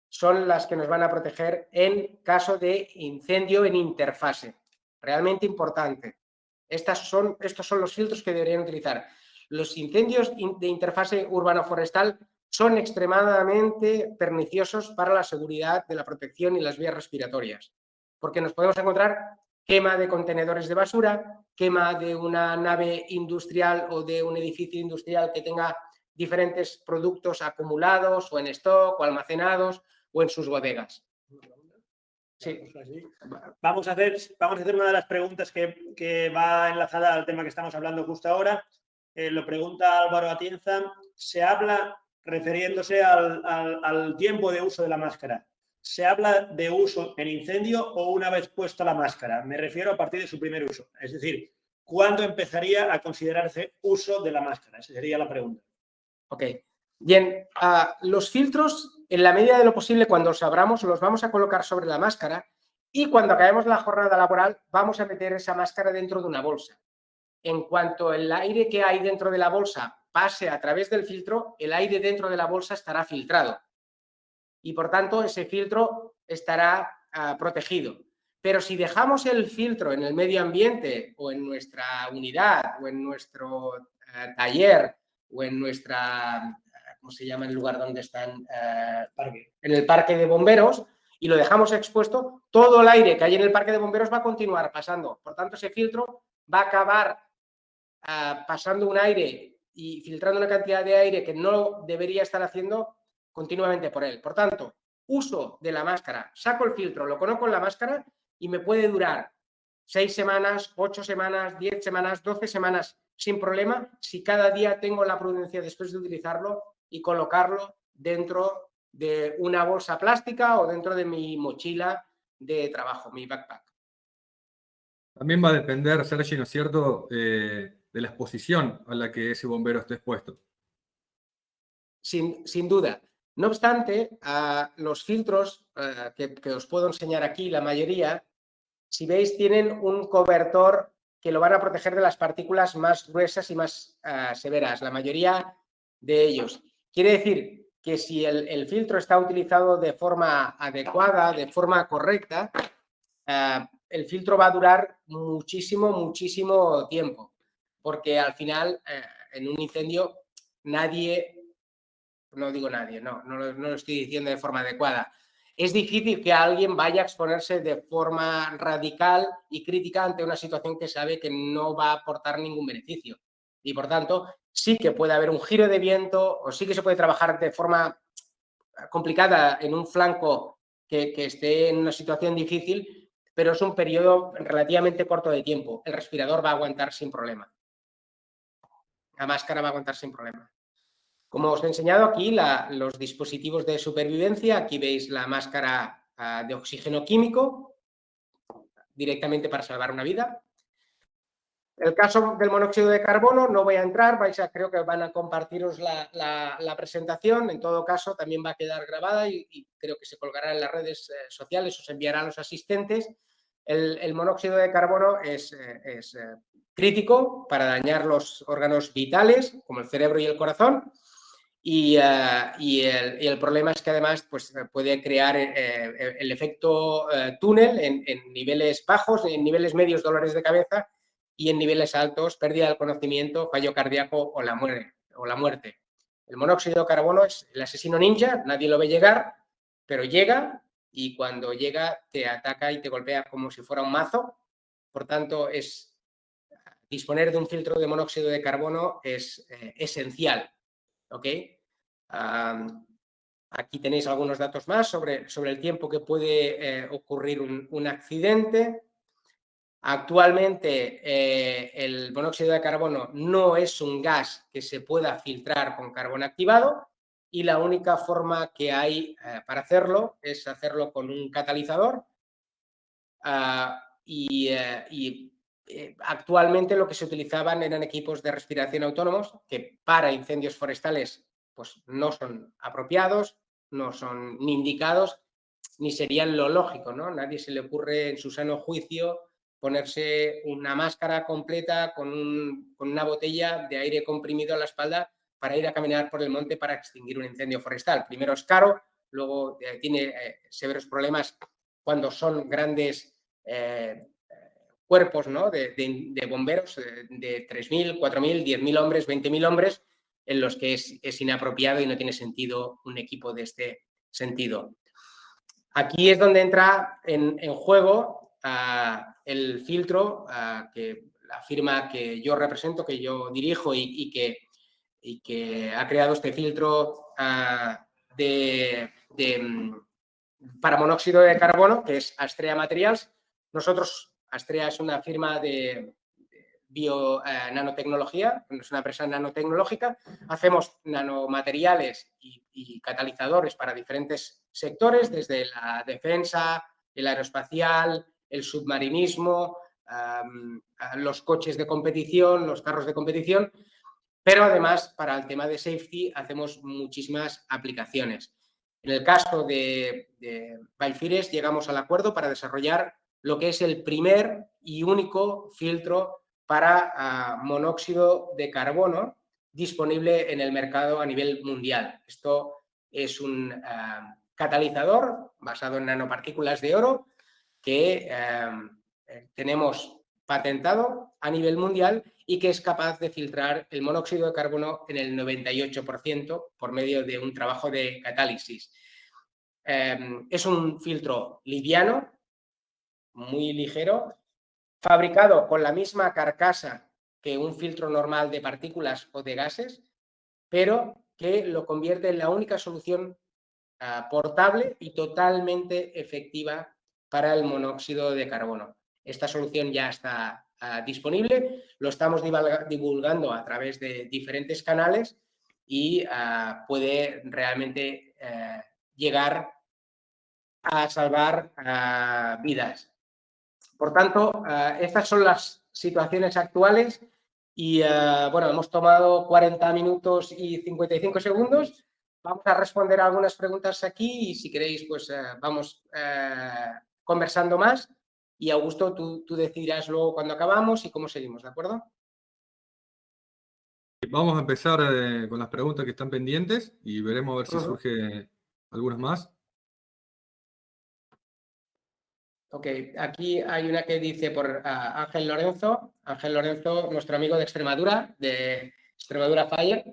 son las que nos van a proteger en caso de incendio en interfase. Realmente importante. Estos son los filtros que deberían utilizar. Los incendios de interfase urbano-forestal son extremadamente perniciosos para la seguridad de la protección y las vías respiratorias, porque nos podemos encontrar quema de contenedores de basura, quema de una nave industrial o de un edificio industrial que tenga diferentes productos acumulados o en stock o almacenados o en sus bodegas. Sí. Vamos a hacer una de las preguntas que va enlazada al tema que estamos hablando justo ahora. lo pregunta Álvaro Atienza, se habla, refiriéndose al tiempo de uso de la máscara, ¿se habla de uso en incendio o una vez puesta la máscara? Me refiero a partir de su primer uso. Es decir, ¿cuándo empezaría a considerarse uso de la máscara? Esa sería la pregunta. Ok. Bien, los filtros, en la medida de lo posible, cuando los abramos, los vamos a colocar sobre la máscara y cuando acabemos la jornada laboral vamos a meter esa máscara dentro de una bolsa. En cuanto el aire que hay dentro de la bolsa pase a través del filtro, el aire dentro de la bolsa estará filtrado y, por tanto, ese filtro estará protegido. Pero si dejamos el filtro en el medio ambiente o en nuestra unidad o en nuestro taller o en nuestra, ¿cómo se llama el lugar donde están? En el parque de bomberos, y lo dejamos expuesto, todo el aire que hay en el parque de bomberos va a continuar pasando. Por tanto, ese filtro va a acabar pasando un aire y filtrando una cantidad de aire que no debería estar haciendo continuamente por él. Por tanto, uso de la máscara, saco el filtro, lo coloco en la máscara y me puede durar 6 semanas, 8 semanas, 10 semanas, 12 semanas sin problema si cada día tengo la prudencia después de utilizarlo y colocarlo dentro de una bolsa plástica o dentro de mi mochila de trabajo, mi backpack. También va a depender, Sergi, ¿no es cierto?, de la exposición a la que ese bombero esté expuesto. Sin duda. No obstante, los filtros que os puedo enseñar aquí, la mayoría, si veis, tienen un cobertor que lo van a proteger de las partículas más gruesas y más severas, la mayoría de ellos. Quiere decir que si el filtro está utilizado de forma adecuada, de forma correcta, el filtro va a durar muchísimo tiempo, porque al final, en un incendio, nadie, no digo nadie, no lo estoy diciendo de forma adecuada. Es difícil que alguien vaya a exponerse de forma radical y crítica ante una situación que sabe que no va a aportar ningún beneficio. Y, por tanto, sí que puede haber un giro de viento o sí que se puede trabajar de forma complicada en un flanco que esté en una situación difícil, pero es un periodo relativamente corto de tiempo. El respirador va a aguantar sin problema. La máscara va a aguantar sin problema. Como os he enseñado aquí, los dispositivos de supervivencia, aquí veis la máscara de oxígeno químico, directamente para salvar una vida. El caso del monóxido de carbono, no voy a entrar, creo que van a compartiros la presentación, en todo caso también va a quedar grabada y creo que se colgará en las redes sociales, os enviará a los asistentes. El monóxido de carbono es crítico para dañar los órganos vitales, como el cerebro y el corazón. Y el problema es que además pues, puede crear el efecto túnel en niveles bajos, en niveles medios dolores de cabeza y en niveles altos pérdida del conocimiento, fallo cardíaco o la muerte. El monóxido de carbono es el asesino ninja, nadie lo ve llegar, pero llega y cuando llega te ataca y te golpea como si fuera un mazo. Por tanto, disponer de un filtro de monóxido de carbono es esencial. ¿Ok? Aquí tenéis algunos datos más sobre el tiempo que puede ocurrir un accidente. Actualmente el monóxido de carbono no es un gas que se pueda filtrar con carbón activado y la única forma que hay para hacerlo es hacerlo con un catalizador actualmente lo que se utilizaban eran equipos de respiración autónomos que para incendios forestales pues, no son apropiados, no son ni indicados, ni serían lo lógico, ¿no? Nadie se le ocurre en su sano juicio ponerse una máscara completa con una botella de aire comprimido a la espalda para ir a caminar por el monte para extinguir un incendio forestal. Primero es caro, luego tiene severos problemas cuando son grandes cuerpos, ¿no? de bomberos de 3.000, 4.000, 10.000 hombres, 20.000 hombres, en los que es inapropiado y no tiene sentido un equipo de este sentido. Aquí es donde entra en juego el filtro que la firma que yo represento, que yo dirijo y que ha creado este filtro para monóxido de carbono, que es Astrea Materials. Nosotros, Astrea es una firma de nanotecnología, es una empresa nanotecnológica. Hacemos nanomateriales y catalizadores para diferentes sectores, desde la defensa, el aeroespacial, el submarinismo, los coches de competición, los carros de competición, pero además para el tema de safety hacemos muchísimas aplicaciones. En el caso de Bioefires llegamos al acuerdo para desarrollar lo que es el primer y único filtro para monóxido de carbono disponible en el mercado a nivel mundial. Esto es un catalizador basado en nanopartículas de oro que tenemos patentado a nivel mundial y que es capaz de filtrar el monóxido de carbono en el 98% por medio de un trabajo de catálisis. Es un filtro liviano, muy ligero, fabricado con la misma carcasa que un filtro normal de partículas o de gases, pero que lo convierte en la única solución portable y totalmente efectiva para el monóxido de carbono. Esta solución ya está disponible, lo estamos divulgando a través de diferentes canales y puede realmente llegar a salvar vidas. Por tanto, estas son las situaciones actuales y bueno, hemos tomado 40 minutos y 55 segundos. Vamos a responder algunas preguntas aquí y si queréis, pues vamos conversando más. Y Augusto, tú decidirás luego cuando acabamos y cómo seguimos, ¿de acuerdo? Vamos a empezar con las preguntas que están pendientes y veremos a ver si surge algunas más. Ok, aquí hay una que dice por Ángel Lorenzo. Ángel Lorenzo, nuestro amigo de Extremadura Fire.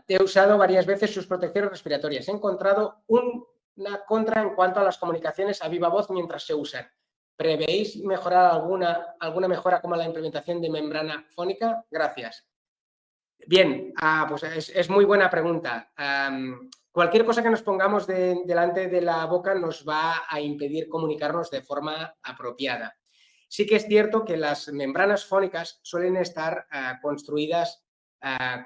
He usado varias veces sus protecciones respiratorias. He encontrado una contra en cuanto a las comunicaciones a viva voz mientras se usan. ¿Prevéis mejorar alguna mejora como la implementación de membrana fónica? Gracias. Bien, pues es muy buena pregunta. Cualquier cosa que nos pongamos delante de la boca nos va a impedir comunicarnos de forma apropiada. Sí que es cierto que las membranas fónicas suelen estar construidas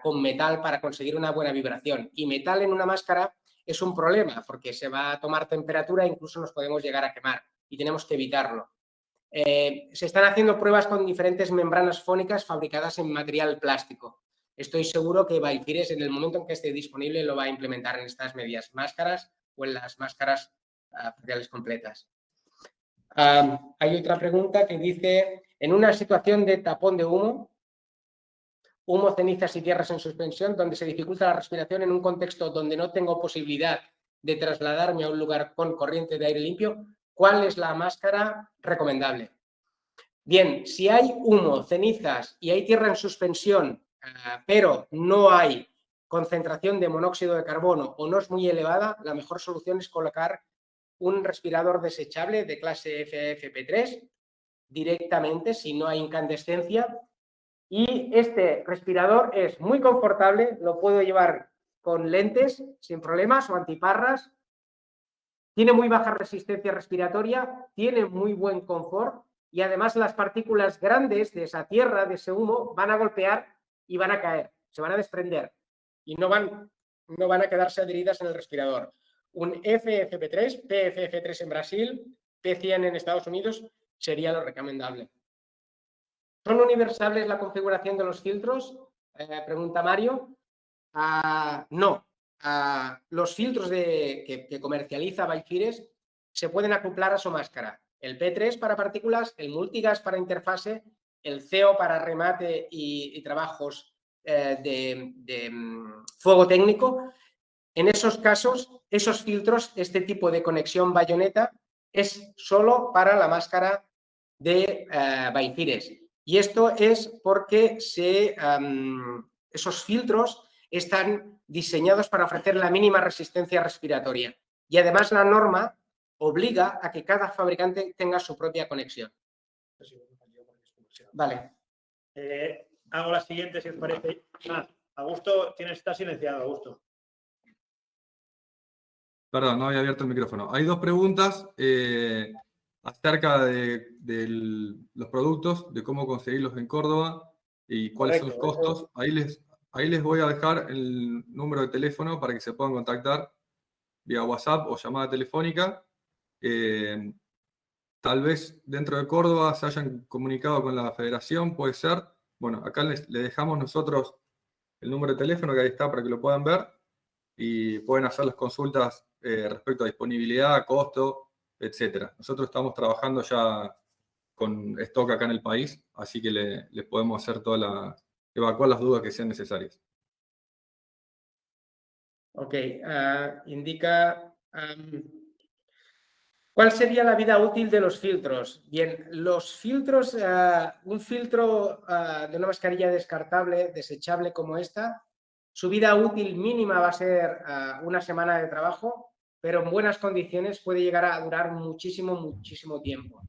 con metal para conseguir una buena vibración. Y metal en una máscara es un problema porque se va a tomar temperatura e incluso nos podemos llegar a quemar y tenemos que evitarlo. Se están haciendo pruebas con diferentes membranas fónicas fabricadas en material plástico. Estoy seguro que Bioefires, en el momento en que esté disponible, lo va a implementar en estas medias máscaras o en las máscaras faciales completas. Hay otra pregunta que dice, en una situación de tapón de humo, cenizas y tierras en suspensión, donde se dificulta la respiración en un contexto donde no tengo posibilidad de trasladarme a un lugar con corriente de aire limpio, ¿cuál es la máscara recomendable? Bien, si hay humo, cenizas y hay tierra en suspensión, pero no hay concentración de monóxido de carbono o no es muy elevada, la mejor solución es colocar un respirador desechable de clase FFP3 directamente si no hay incandescencia. Y este respirador es muy confortable, lo puedo llevar con lentes sin problemas o antiparras. Tiene muy baja resistencia respiratoria, tiene muy buen confort y además las partículas grandes de esa tierra, de ese humo, van a golpear y van a caer, se van a desprender y no van a quedarse adheridas en el respirador. Un FFP3, PFF3 en Brasil, P100 en Estados Unidos sería lo recomendable. ¿Son universales la configuración de los filtros? Pregunta Mario. No. Los filtros que comercializa Bioefires se pueden acoplar a su máscara. El P3 para partículas, el multigas para interfase, el CO para remate y trabajos de fuego técnico. En esos casos, esos filtros, este tipo de conexión bayoneta es solo para la máscara de Bioefires. Y esto es porque esos filtros están diseñados para ofrecer la mínima resistencia respiratoria. Y además la norma obliga a que cada fabricante tenga su propia conexión. Vale. Hago la siguiente, si os parece. Augusto, está silenciado, Augusto. Perdón, no había abierto el micrófono. Hay dos preguntas. acerca de los productos, de cómo conseguirlos en Córdoba y cuáles son los Correcto, costos. Ahí les voy a dejar el número de teléfono para que se puedan contactar vía WhatsApp o llamada telefónica. Tal vez dentro de Córdoba se hayan comunicado con la federación, puede ser. Bueno, acá le dejamos nosotros el número de teléfono que ahí está para que lo puedan ver y pueden hacer las consultas respecto a disponibilidad, costo, etcétera. Nosotros estamos trabajando ya con stock acá en el país, así que les podemos hacer evacuar las dudas que sean necesarias. Ok, indica... ¿cuál sería la vida útil de los filtros? Bien, los filtros, un filtro de una mascarilla descartable, desechable como esta, su vida útil mínima va a ser una semana de trabajo, pero en buenas condiciones puede llegar a durar muchísimo, muchísimo tiempo.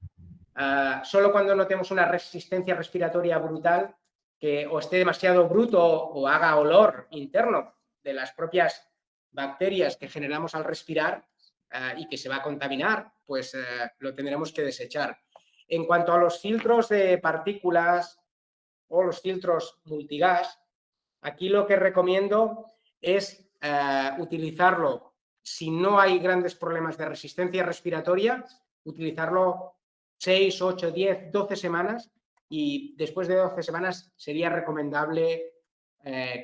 Solo cuando notemos una resistencia respiratoria brutal, que o esté demasiado bruto o haga olor interno de las propias bacterias que generamos al respirar, y que se va a contaminar, pues lo tendremos que desechar. En cuanto a los filtros de partículas o los filtros multigas, aquí lo que recomiendo es utilizarlo si no hay grandes problemas de resistencia respiratoria, utilizarlo 6, 8, 10, 12 semanas y después de 12 semanas sería recomendable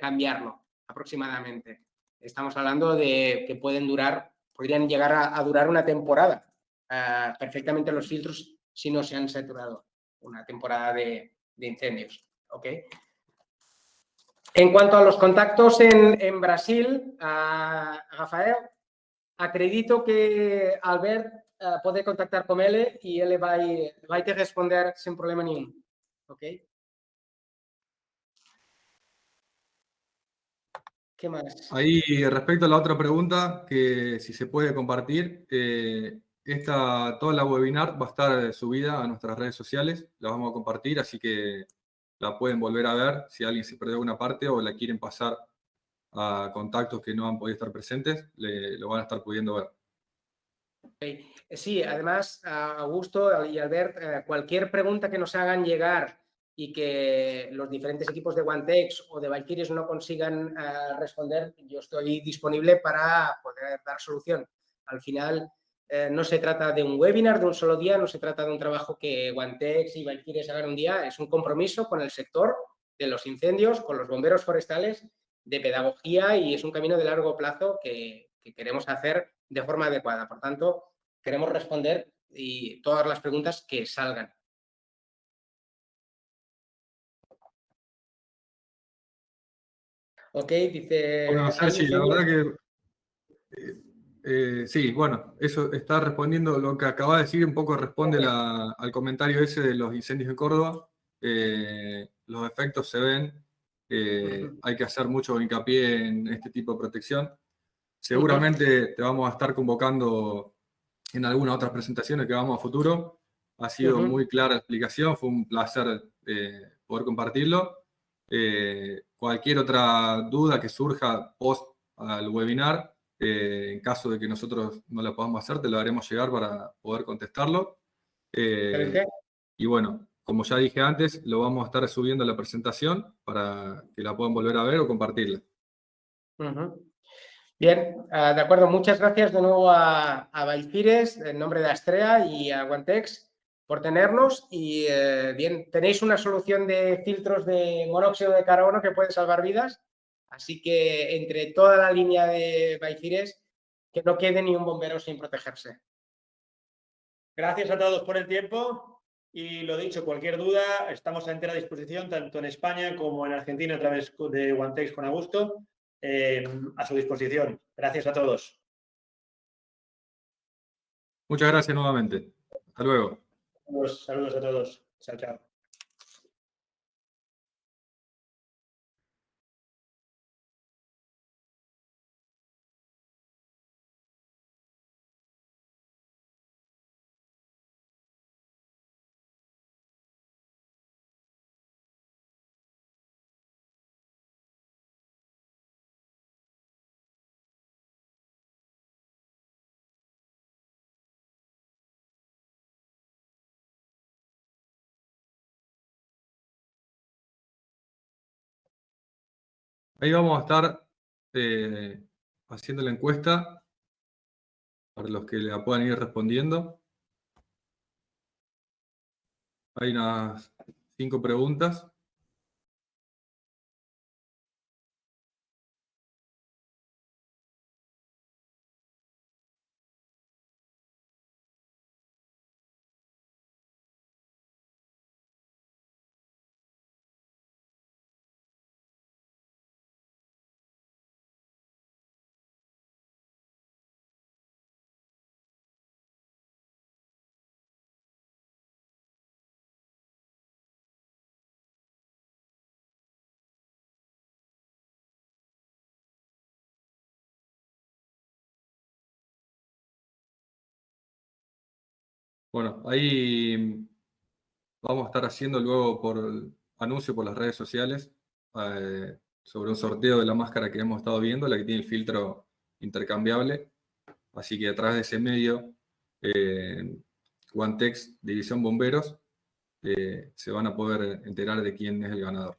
cambiarlo aproximadamente. Estamos hablando de que podrían llegar a durar una temporada perfectamente los filtros si no se han saturado, una temporada de incendios. ¿Okay? En cuanto a los contactos en Brasil, Rafael, acredito que Albert puede contactar con él y él va a te responder sin problema ninguno. ¿Ok? ¿Qué más? Ahí, respecto a la otra pregunta, que si se puede compartir, toda la webinar va a estar subida a nuestras redes sociales, la vamos a compartir, así que la pueden volver a ver si alguien se perdió una parte o la quieren pasar a contactos que no han podido estar presentes, lo van a estar pudiendo ver. Okay. Sí, además, Augusto y Albert, cualquier pregunta que nos hagan llegar y que los diferentes equipos de OneTex o de Valkyries no consigan responder, yo estoy disponible para poder dar solución. Al final, no se trata de un webinar de un solo día, no se trata de un trabajo que OneTex y Valkyries hagan un día, es un compromiso con el sector de los incendios, con los bomberos forestales, de pedagogía y es un camino de largo plazo que queremos hacer de forma adecuada. Por tanto, queremos responder y todas las preguntas que salgan. Ok, dice... Bueno, Sergi, la verdad que sí, bueno, eso está respondiendo lo que acaba de decir, un poco responde al comentario ese de los incendios en Córdoba. Los efectos se ven, hay que hacer mucho hincapié en este tipo de protección. Seguramente te vamos a estar convocando en algunas otras presentaciones que vamos a futuro. Ha sido muy clara la explicación, fue un placer poder compartirlo. Cualquier otra duda que surja post al webinar, en caso de que nosotros no la podamos hacer, te lo haremos llegar para poder contestarlo. Y bueno, como ya dije antes, lo vamos a estar subiendo a la presentación para que la puedan volver a ver o compartirla. Bien, de acuerdo. Muchas gracias de nuevo a Valkyries, en nombre de Astrea y a OneTex por tenernos. Y bien, tenéis una solución de filtros de monóxido de carbono que puede salvar vidas. Así que entre toda la línea de Valkyries, que no quede ni un bombero sin protegerse. Gracias a todos por el tiempo y lo dicho, cualquier duda, estamos a entera disposición tanto en España como en Argentina a través de OneTex con Augusto, a su disposición. Gracias a todos. Muchas gracias nuevamente. Hasta luego. Saludos a todos. Chao, chao. Ahí vamos a estar haciendo la encuesta para los que la puedan ir respondiendo. Hay unas 5 preguntas. Bueno, ahí vamos a estar haciendo luego por anuncio por las redes sociales sobre un sorteo de la máscara que hemos estado viendo, la que tiene el filtro intercambiable. Así que a través de ese medio, OneText División Bomberos, se van a poder enterar de quién es el ganador.